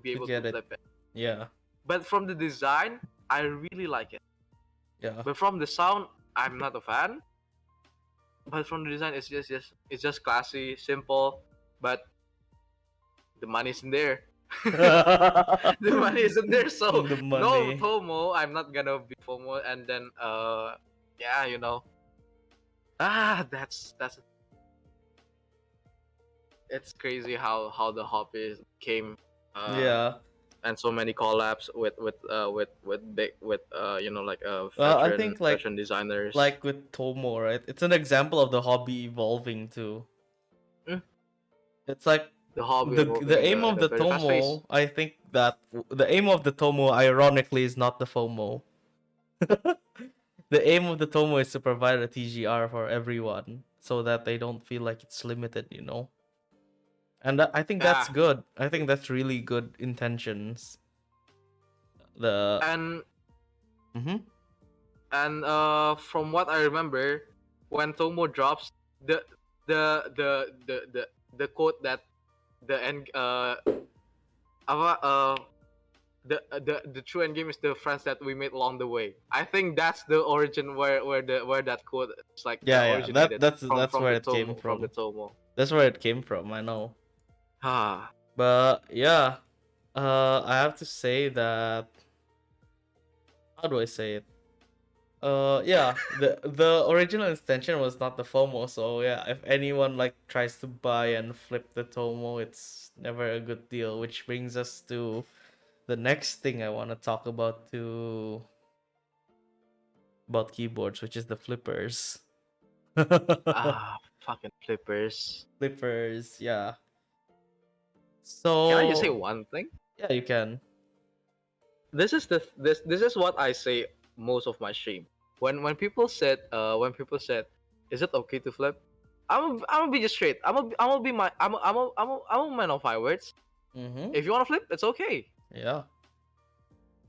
be able to get it. flip it. Yeah. But from the design, I really like it. Yeah. But from the sound, I'm not a fan. But from the design, it's just classy, simple. But the money's in there. The money isn't there, so The no money. Tomo. I'm not gonna be FOMO, and then yeah, you know, that's it's crazy how the hobby came Yeah. and so many collabs with big you know, like I veteran think like designers. like with Tomo, right? It's an example of the hobby evolving too. Mm. It's like The hobby the aim of in a the very fast pace. Tomo, I think that the aim of the Tomo ironically is not the FOMO. The aim of the Tomo is to provide a TGR for everyone so that they don't feel like it's limited, you know. And I think that's Yeah. good. I think that's really good intentions. The And Mhm. from what I remember, when Tomo drops, the the quote that the end the true end game is the friends that we made along the way. I think that's the origin where that quote is like Yeah, originated. that's from where the it came Tomo, from. from the Tomo. That's where it came from. I know. Ah, But yeah, I have to say that, how do I say it? Yeah, the original intention was not the FOMO, so yeah, if anyone like tries to buy and flip the Tomo, it's never a good deal. Which brings us to the next thing I want to talk about about keyboards, which is the flippers. fucking flippers. Flippers, yeah. Can I just say So one thing? yeah, you can. This is this is what I say most of my stream. When people said is it okay to flip? I'm gonna be just straight. I'm gonna be my I'm a man of my words. Mm-hmm. If you wanna flip, it's okay. Yeah.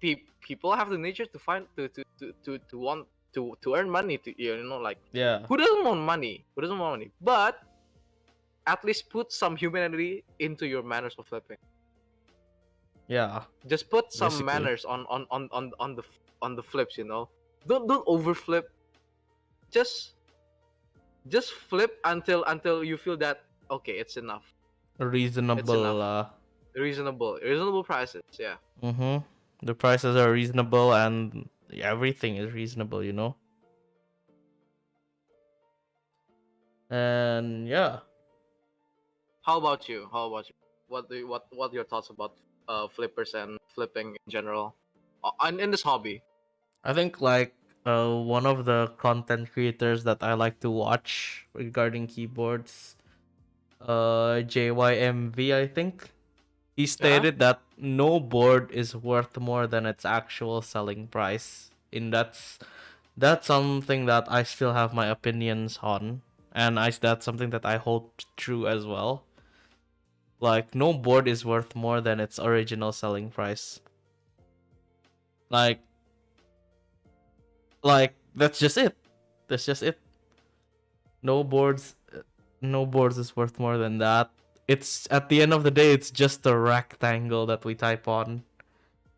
people have the nature to find to want to earn money, to, like, Yeah. who doesn't want money? Who doesn't want money? But at least put some humanity into your manners of flipping. Yeah. Just put some Basically. manners on the flips, Don't over flip. Just flip until you feel that, okay, it's enough. It's Reasonable. enough. Reasonable prices, yeah. Mm-hmm. The prices are reasonable and everything is reasonable, you know? And yeah. How about you? What are your thoughts about flippers and flipping in general, and in this hobby? I think like one of the content creators that I like to watch regarding keyboards, JYMV, I think. He Yeah. stated that no board is worth more than its actual selling price. And that's something that I still have my opinions on, and that's something that I hold true as well. Like no board is worth more than its original selling price. Like that's just it. That's just it. No boards no boards is worth more than that. It's at the end of the day it's just a rectangle that we type on.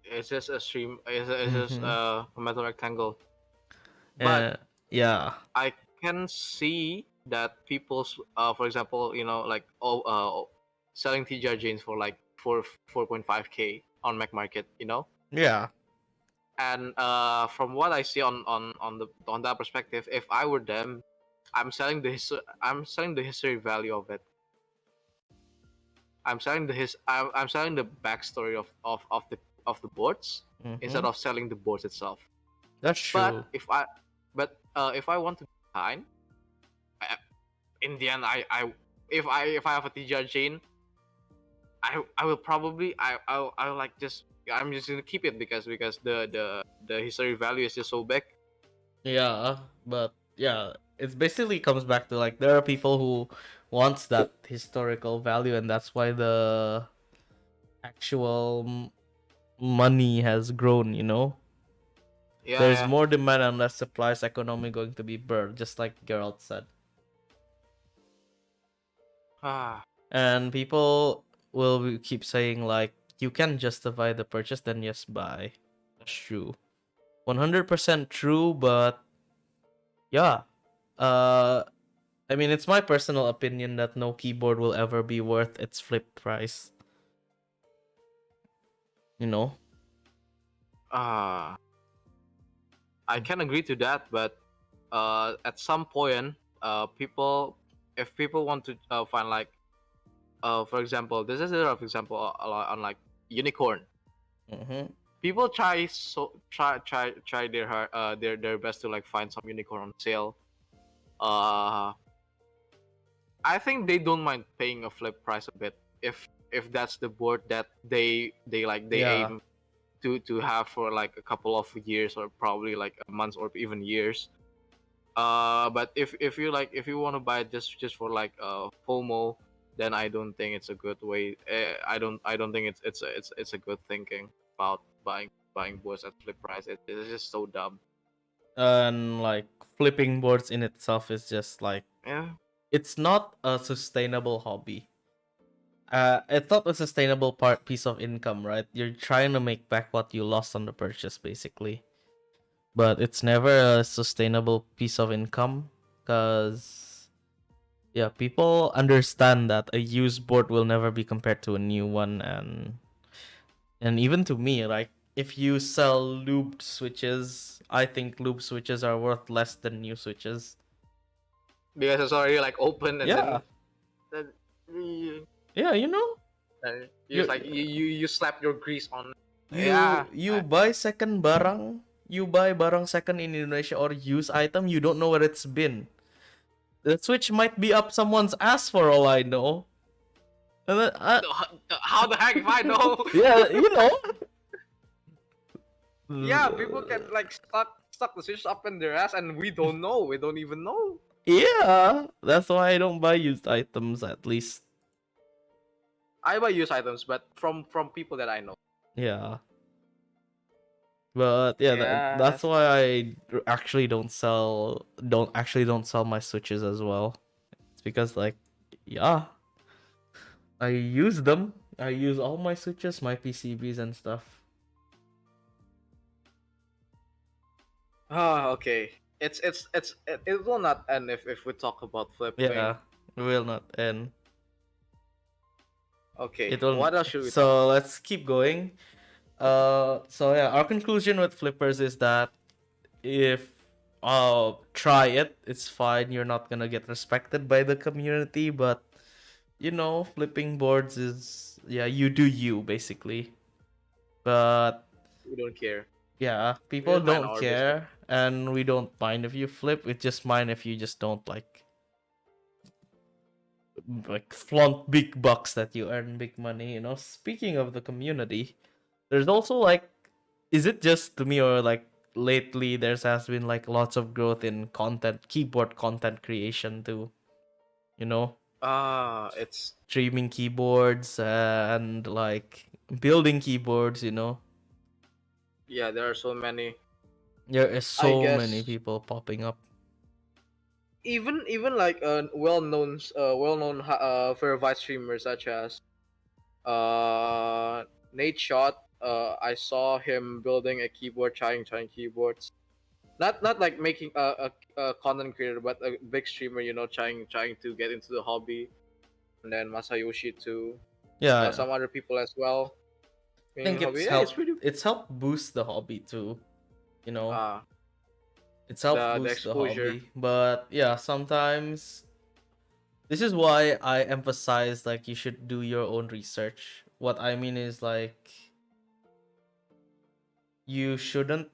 It's just a stream. It's just Mhm. a metal rectangle. But Uh, yeah. I can see that people's, for example, like, selling TGR jeans for like 4.5K on Mac Market, Yeah. and from what I see on that perspective, if I were them, I'm selling the history value of it. I'm selling the backstory of the boards instead Mhm. of selling the boards itself. That's But true. if I want to be kind, I, in the end, if I have a TGR chain, I will probably I will like just I'm just gonna keep it because the history value is just so big. Yeah, but yeah, it basically comes back to like there are people who wants that historical value, and that's why the actual money has grown. You know, there's Yeah, more demand and less supply. Is economy going to be bird, just like Geralt said. yeah. And people will keep saying like, you can justify the purchase, then yes, buy. That's true. 100% true, but yeah. Uh, I mean, it's my personal opinion that no keyboard will ever be worth its flip price. You know? uh, I can agree to that, but at some point, if people want to find, like, for example, this is a rough example, on like unicorn. Mm-hmm. People try their hard, their best to like find some unicorn on sale. Uh, I think they don't mind paying a flip price a bit if that's the board that they Yeah. aim to have for like a couple of years, or probably like months or even years. But if you want to buy it just for like FOMO, then I don't think it's a good way. I don't think it's a good thinking about buying boards at flip price. It's just so dumb. And like flipping boards in itself is just like Yeah. it's not a sustainable hobby. It's not a sustainable piece of income, right? You're trying to make back what you lost on the purchase, basically. But it's never a sustainable piece of income, because yeah, people understand that a used board will never be compared to a new one, and even to me, like if you sell looped switches, I think loop switches are worth less than new switches. Because it's already like open, and Yeah, then you, yeah, you know, you you just like you slap your grease on. you Yeah. you buy second barang, you buy barang second in Indonesia or used item, you don't know where it's been. The switch might be up someone's ass for all I know. And then, How the heck if I know? yeah, you know. Yeah, people can like stuck the switch up in their ass, and we don't know. We don't even know. Yeah, that's why I don't buy used items at least. I buy used items, but from people that I know. Yeah. But yeah, that's Yes. why I actually don't sell my switches as well. It's because like, yeah, I use them. I use all my switches, my PCBs and stuff. Ah, okay. It will not end if we talk about flipping. Yeah, it will not end. Okay, It will. what else should we talk So about? let's keep going. So yeah, our conclusion with flippers is that if try it, it's fine. You're not gonna get respected by the community, but flipping boards is, yeah, you do you basically. But We don't care. yeah, We people just mind don't our business. care, and we don't mind if you flip. We just mind if you just don't like flaunt big bucks that you earn big money. Speaking of the community, there's also like, is it just me or like lately there has been like lots of growth in keyboard content creation too. You know, It's streaming keyboards and like building keyboards. yeah. There are so many. There is I so many guess people popping up. even like well known verified streamers such as uh Nate Shot. I saw him building a keyboard, trying keyboards. Not like making a content creator, but a big streamer. Trying to get into the hobby. And then Masayoshi too. Yeah, yeah. Some other people as well. I think In hobby, yeah, it's pretty. it's helped boost the hobby too. You know, Uh it's helped the boost the exposure. hobby. But yeah, sometimes this is why I emphasize like you should do your own research. What I mean is like you shouldn't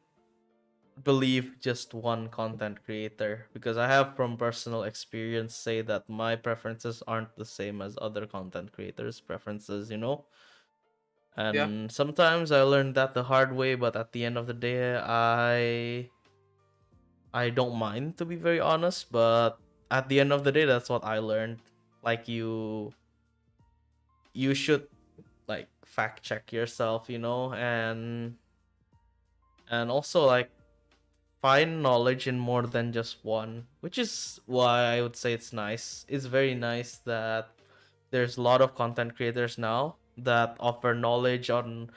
believe just one content creator, because I have from personal experience say that my preferences aren't the same as other content creators' preferences. Yeah. And sometimes I learned that the hard way, but at the end of the day, I don't mind, to be very honest, but at the end of the day, that's what I learned. Like you should like fact check yourself, and also like find knowledge in more than just one, which is why I would say it's nice. It's very nice that there's a lot of content creators now that offer knowledge on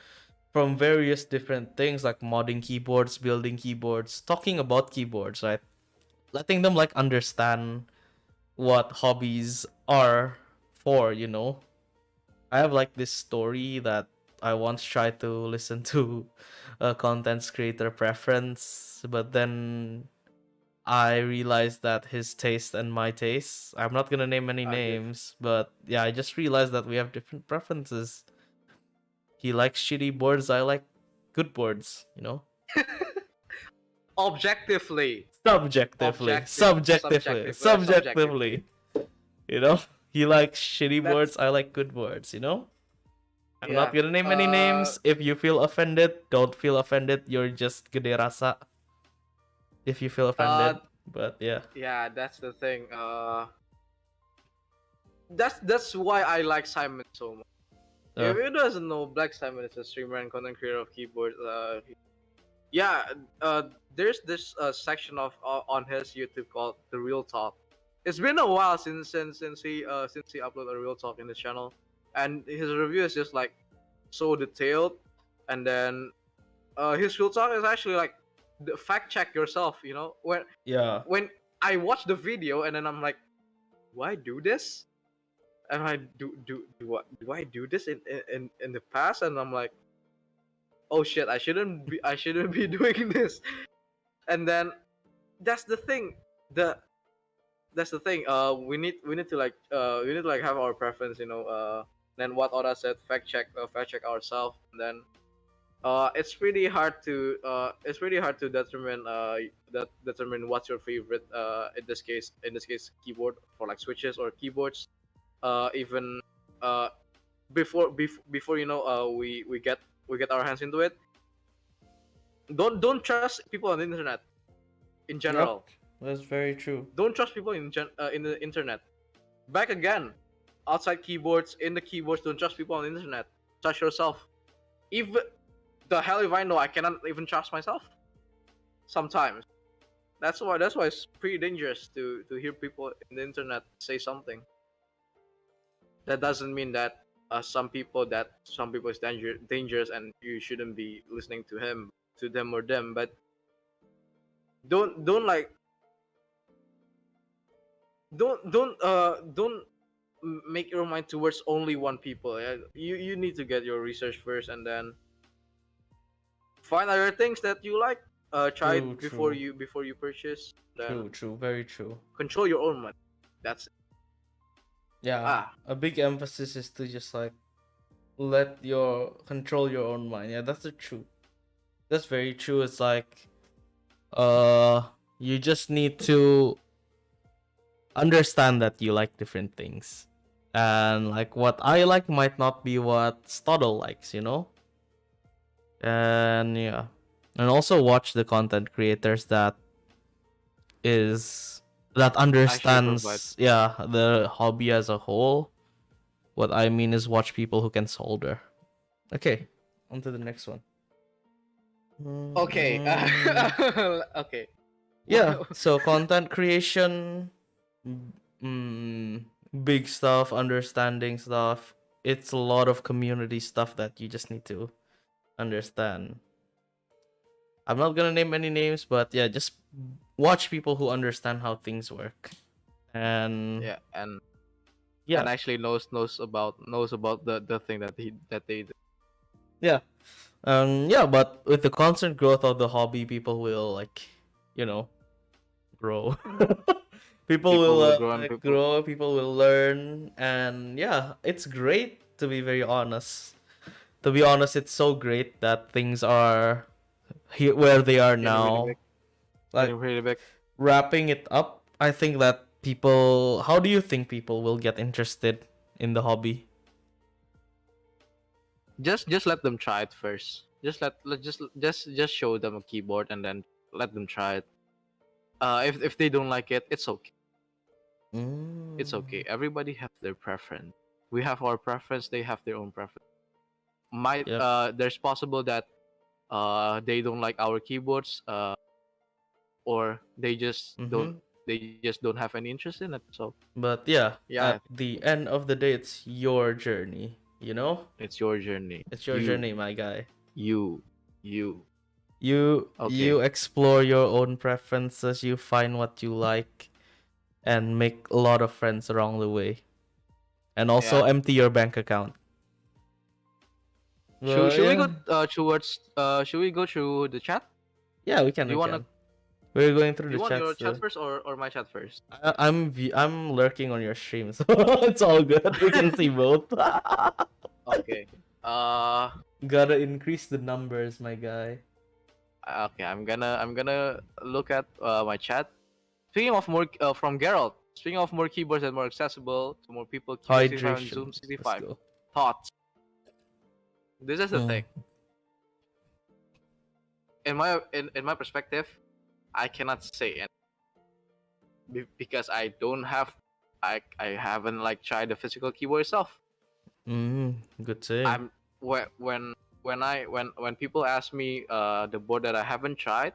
from various different things like modding keyboards, building keyboards, talking about keyboards, right? Letting them like understand what hobbies are for. I have like this story that I once tried to listen to a content creator preference, but then I realized that his taste and my taste, I'm not gonna name any Are diff- names, but yeah, I just realized that we have different preferences. He likes shitty boards, I like good boards. Objectively. Subjectively, subjectively, Subjectively. subjectively, you know? He likes shitty That's boards, I like good boards. I'm not yeah. gonna name any names. If you feel offended, don't feel offended. You're just gede rasa if you feel Uh offended. But yeah. yeah, that's the thing. That's why I like Simon so much. Uh, If you doesn't know, Black Simon is a streamer and content creator of keyboard. Yeah, there's this section of on his YouTube called the Real Talk. It's been a while since he uploaded a Real Talk in his channel, and his review is just like so detailed, and then his Real Talk is actually like fact check yourself. yeah. When I watch the video and then I'm like, do I do this? And do I do this in the past? And I'm like, oh shit, I shouldn't be doing this. And then that's the thing. The that's the thing. We need to have our preference. Then what Oda said, fact check ourselves. And then it's pretty hard to determine what's your favorite in this case keyboard for like switches or keyboards. Even uh before we get our hands into it. Don't trust people on the internet in Yep. general. That's very true. Don't trust people in the internet. Back again, outside keyboards, in the keyboards. Don't trust people on the internet. Trust yourself. Even The hell if I know? I cannot even trust myself. Sometimes. That's why it's pretty dangerous to hear people in the internet say something. That doesn't mean that some people is dangerous and you shouldn't be listening to them or them. But don't like don't make your mind towards only one people. You need to get your research first and then find other things that you like. Try True, it true, before you purchase. Then true, very true. control your own money. That's it. Yeah, Ah, a big emphasis is to just like let your control your own mind. Yeah, that's the truth. That's very true. It's like you just need to understand that you like different things. And like what I like might not be what Stotle likes, you know? And yeah. And also watch the content creators is that actually provide. understands the hobby as a whole. What I mean is watch people who can solder. Okay, on to the next one. Okay. Mm, Okay. yeah, so content creation, mm, big stuff, understanding stuff. It's a lot of community stuff that you just need to understand. I'm not gonna name any names, but yeah, just watch people who understand how things work. And Yeah, yeah, and actually knows about the thing that they do. yeah, yeah. But with the constant growth of the hobby, people will like, you know, grow. People People will will grow and people. grow. People will learn, and yeah, it's great to be very honest. To be honest, it's so great that things are here where they are Getting really big. now. Like Getting really big. wrapping it up, I think that people. How do you think people will get interested in the hobby? Just let them try it first. Just show them a keyboard and then let them try it. If they don't like it, it's okay. It's Mm. okay. Everybody have their preference. We have our preference. They have their own preference. Might Yep. there's possible that they don't like our keyboards, or Mm-hmm. they just don't have any interest in it. So But yeah, yeah, at the end of the day, it's your journey. You know, it's your journey. it's your journey, my guy. You, you. You Okay. explore your own preferences. You find what you like, and make a lot of friends along the way. And also Yeah. empty your bank account. Well, Should we yeah, go towards should we go through the chat? yeah, we can, Do we you wanna can. We're going through do the you want your chats. chat first or my chat first? I'm lurking on your stream, so it's all good. We can see both. Okay. Uh Gotta increase the numbers, my guy. okay, I'm gonna look at my chat. Speaking of more from Geralt. Speaking of more keyboards and more accessible to more people, QK65 and Hydration. Zoom Let's 65. go. Thoughts. This is the Mm. thing. In my perspective, I cannot say it because I don't have I haven't like tried the physical keyboard itself. Good saying. I'm when people ask me the board that I haven't tried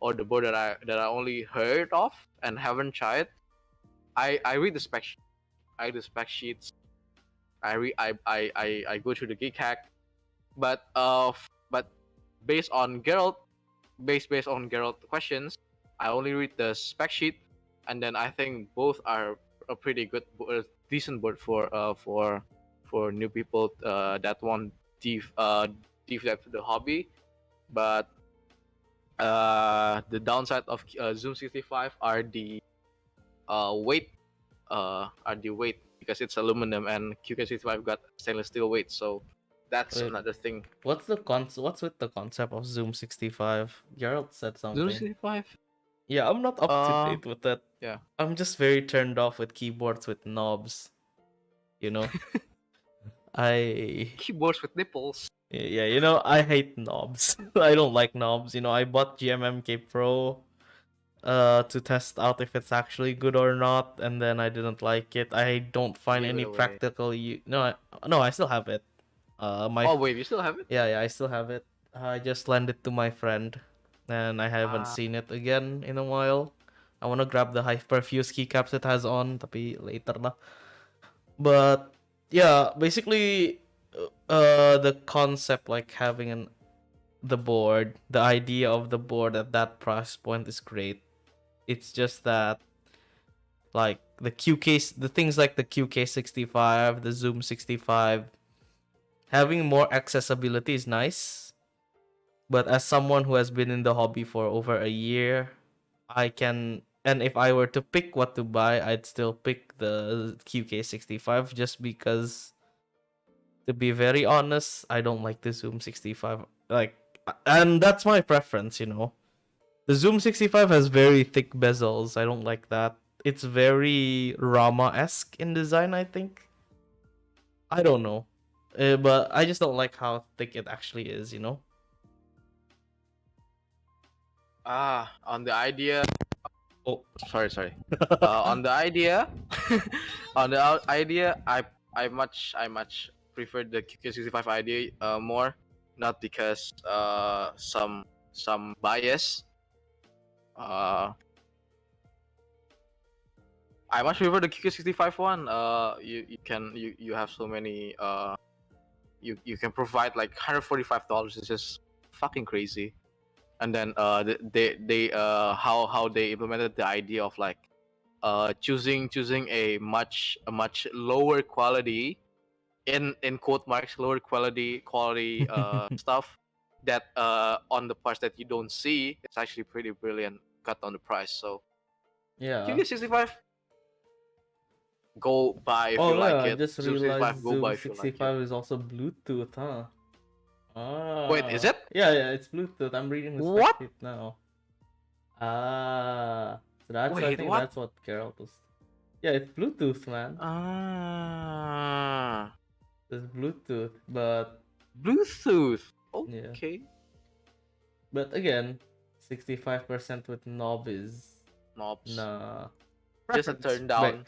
or the board that I only heard of and haven't tried, I read the spec sheet. I read the spec sheets. I go through the geek hack, but based on Geralt based on Geralt questions, I only read the spec sheet, and then I think both are a pretty good, decent board for new people that want deep dive to the hobby. But the downside of Zoom 65 weight, are the weight because it's aluminum and QK65 got stainless steel weight, so that's Wait, another thing. what's with the concept of Zoom 65? Gerald said Zoom something. 65, Yeah, I'm not up to uh, date with that. yeah, I'm just very turned off with keyboards with knobs, you know? I keyboards with nipples. yeah, I hate knobs. I don't like knobs. I bought GMMK Pro to test out if it's actually good or not, and then I didn't like it. I don't find Give it any away. no, I still have it. My Oh wait, you still have it? yeah, I still have it. I just lent it to my friend, and I haven't Ah, seen it again in a while. I wanna grab the Hyperfuse keycaps it has on, tapi later na. But yeah, basically, the concept like having the board, the idea of the board at that price point is great. It's just that like the things like the QK65, the Zoom 65, having more accessibility is nice. But as someone who has been in the hobby for over a year, and if I were to pick what to buy, I'd still pick the QK65 just because, to be very honest, I don't like the Zoom 65. Like, and that's my preference, you know. The Zoom 65 has very thick bezels. I don't like that. It's very Rama-esque in design, I think. I don't know. But I just don't like how thick it actually is, you know? on the idea. Oh. Sorry. On the idea, on the idea, I much prefer the QK65 idea more, not because some bias. Uh, I much prefer the QK65 one. You have so many. You can provide like $145. It's just fucking crazy. And then how they implemented the idea of like choosing a much lower quality, in quote marks, lower quality stuff, that on the parts that you don't see, it's actually pretty brilliant cut on the price. So Yeah. QK65, go buy if you Oh like yeah, I it. just Zoom realized 65, go Zoom buy if you like it. 65 is also Bluetooth, huh? Wait, is Ah. it? Yeah, it's Bluetooth. I'm reading the spec What? sheet now. Ah. So I Wait, think what? that's what Carol was. Yeah, it's Bluetooth, man. Ah, It's Bluetooth, but Bluetooth. yeah. Okay. But again, 65% with knob is Knobs. nah Just a preference. turn But down.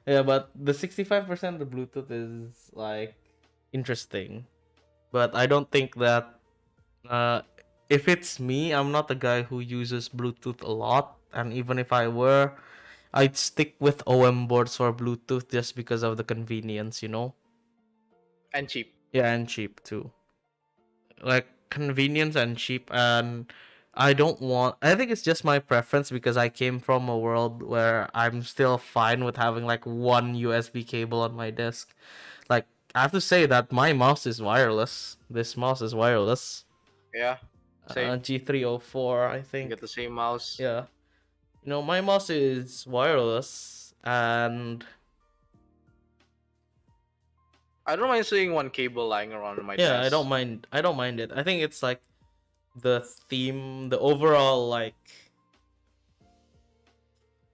yeah, but the 65% the Bluetooth is like interesting. But I don't think that if it's me, I'm not a guy who uses Bluetooth a lot, and even if I were, I'd stick with OM boards for Bluetooth just because of the convenience, you know? And cheap. Yeah, and cheap too. Like convenience and cheap, and I don't want I think it's just my preference because I came from a world where I'm still fine with having like one USB cable on my desk. Like I have to say that my mouse is wireless. This mouse is wireless. Yeah. Same. G304, I You get think. the same mouse. Yeah. You know, my mouse is wireless, and I don't mind seeing one cable lying around on my yeah, desk. I don't mind it. I think it's like the theme, the overall like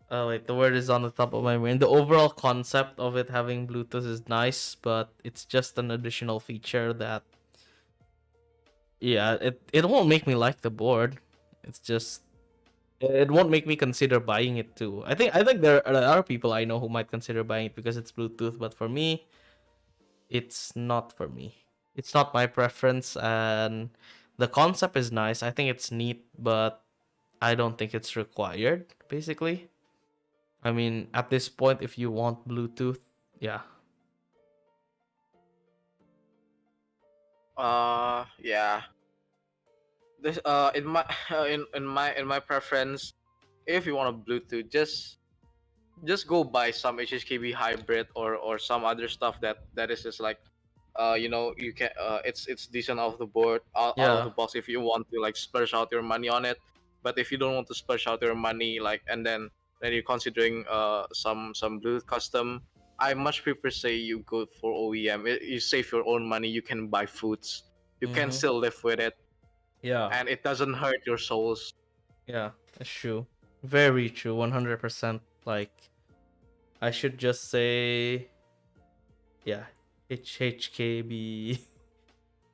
wait, the word is on the top of my brain. The overall concept of it having Bluetooth is nice, but it's just an additional feature that, yeah, it won't make me like the board. It's just it won't make me consider buying it too. I think there are people I know who might consider buying it because it's Bluetooth, but for me, it's not for me. It's not my preference, and the concept is nice. I think it's neat, but I don't think it's required. Basically, I mean, at this point, if you want Bluetooth, yeah. Yeah. This in my in my preference, if you want a Bluetooth, just go buy some HHKB hybrid, or some other stuff that is just like, you can it's decent out of the board, out of Yeah. the box, if you want to like splash out your money on it. But if you don't want to splash out your money, like, and then you're considering some Bluetooth custom, I much prefer say you go for OEM. You save your own money, you can buy foods, you can Mm-hmm. still live with it, Yeah. and it doesn't hurt your souls. Yeah. That's true. Very true. 100%. Like, I should just say, yeah, HHKB.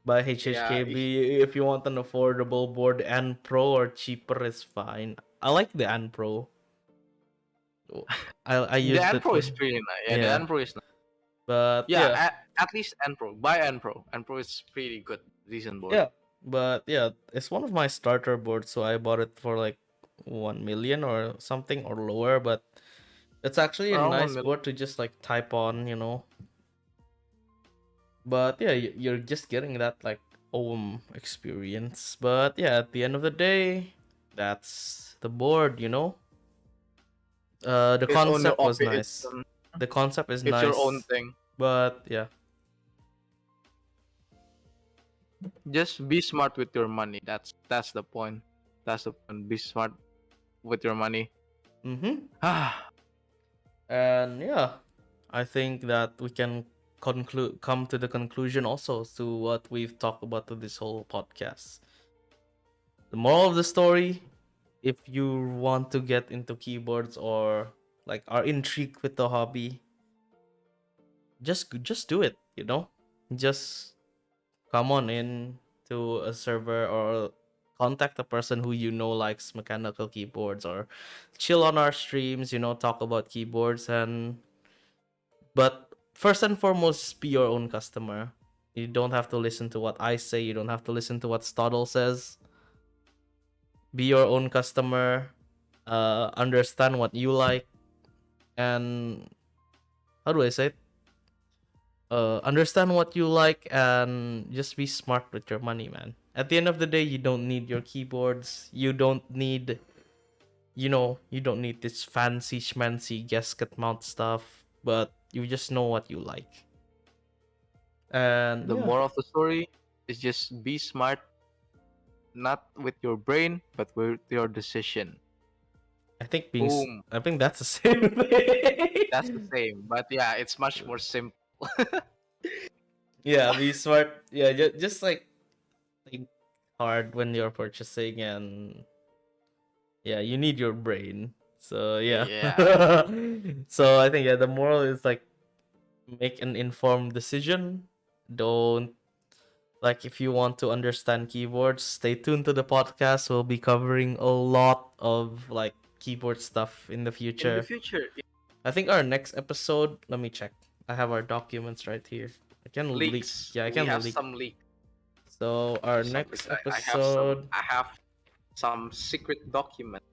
Buy Yeah. HHKB if you want an affordable board. And Pro or cheaper is fine. I like the and Pro. I The used N it Pro for, is pretty nice. Yeah, the yeah. N Pro is nice. But Yeah, yeah. at least N Pro. Buy N Pro. N Pro is pretty good, decent board. Yeah. But yeah, it's one of my starter boards, so I bought it for like 1 million or something or lower. But it's actually a Around one nice million. board to just like type on. But yeah, you're just getting that like experience. But yeah, at the end of the day, that's the board. The It's on your concept was OP. nice. The concept is It's your own nice, thing. but yeah. Just be smart with your money. That's the point. That's the point. Be smart with your money. Mm-hmm. Ah, And yeah, I think that we can come to the conclusion also to what we've talked about to this whole podcast. The moral of the story: if you want to get into keyboards or like are intrigued with the hobby, just do it. Just come on in to a server or contact a person who likes mechanical keyboards, or chill on our streams, talk about keyboards. But first and foremost, be your own customer. You don't have to listen to what I say, you don't have to listen to what Stotle says. Be your own customer. Understand what you like, and how do I say it? Understand what you like and just be smart with your money, man. At the end of the day, you don't need your keyboards. You don't need this fancy schmancy gasket mount stuff, but you just know what you like. And the yeah, moral of the story is just be smart, not with your brain, but with your decision. Boom. I think that's the same That's the thing. same. But yeah, it's much more simple. Yeah, be smart. Yeah, just like think hard when you're purchasing, and yeah, you need your brain. So yeah. Yeah. So I think, yeah, the moral is like make an informed decision. Don't Like, if you want to understand keyboards, stay tuned to the podcast. We'll be covering a lot of like keyboard stuff in the In the future. future, I think our next episode, let me check. I have our documents right here. I can leak. leaks. Yeah, I We can have leak. some leaks. So our Some next leaks. I have some. episode, I have some secret document.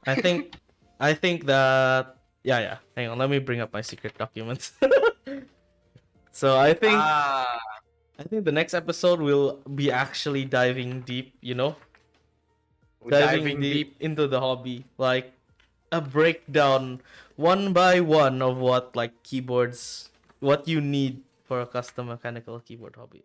I think I think that, yeah, yeah. Hang on, let me bring up my secret documents. So Ah, I think the next episode will be actually diving deep, diving diving deep deep. into the hobby, like a breakdown one by one of what you need for a custom mechanical keyboard hobby.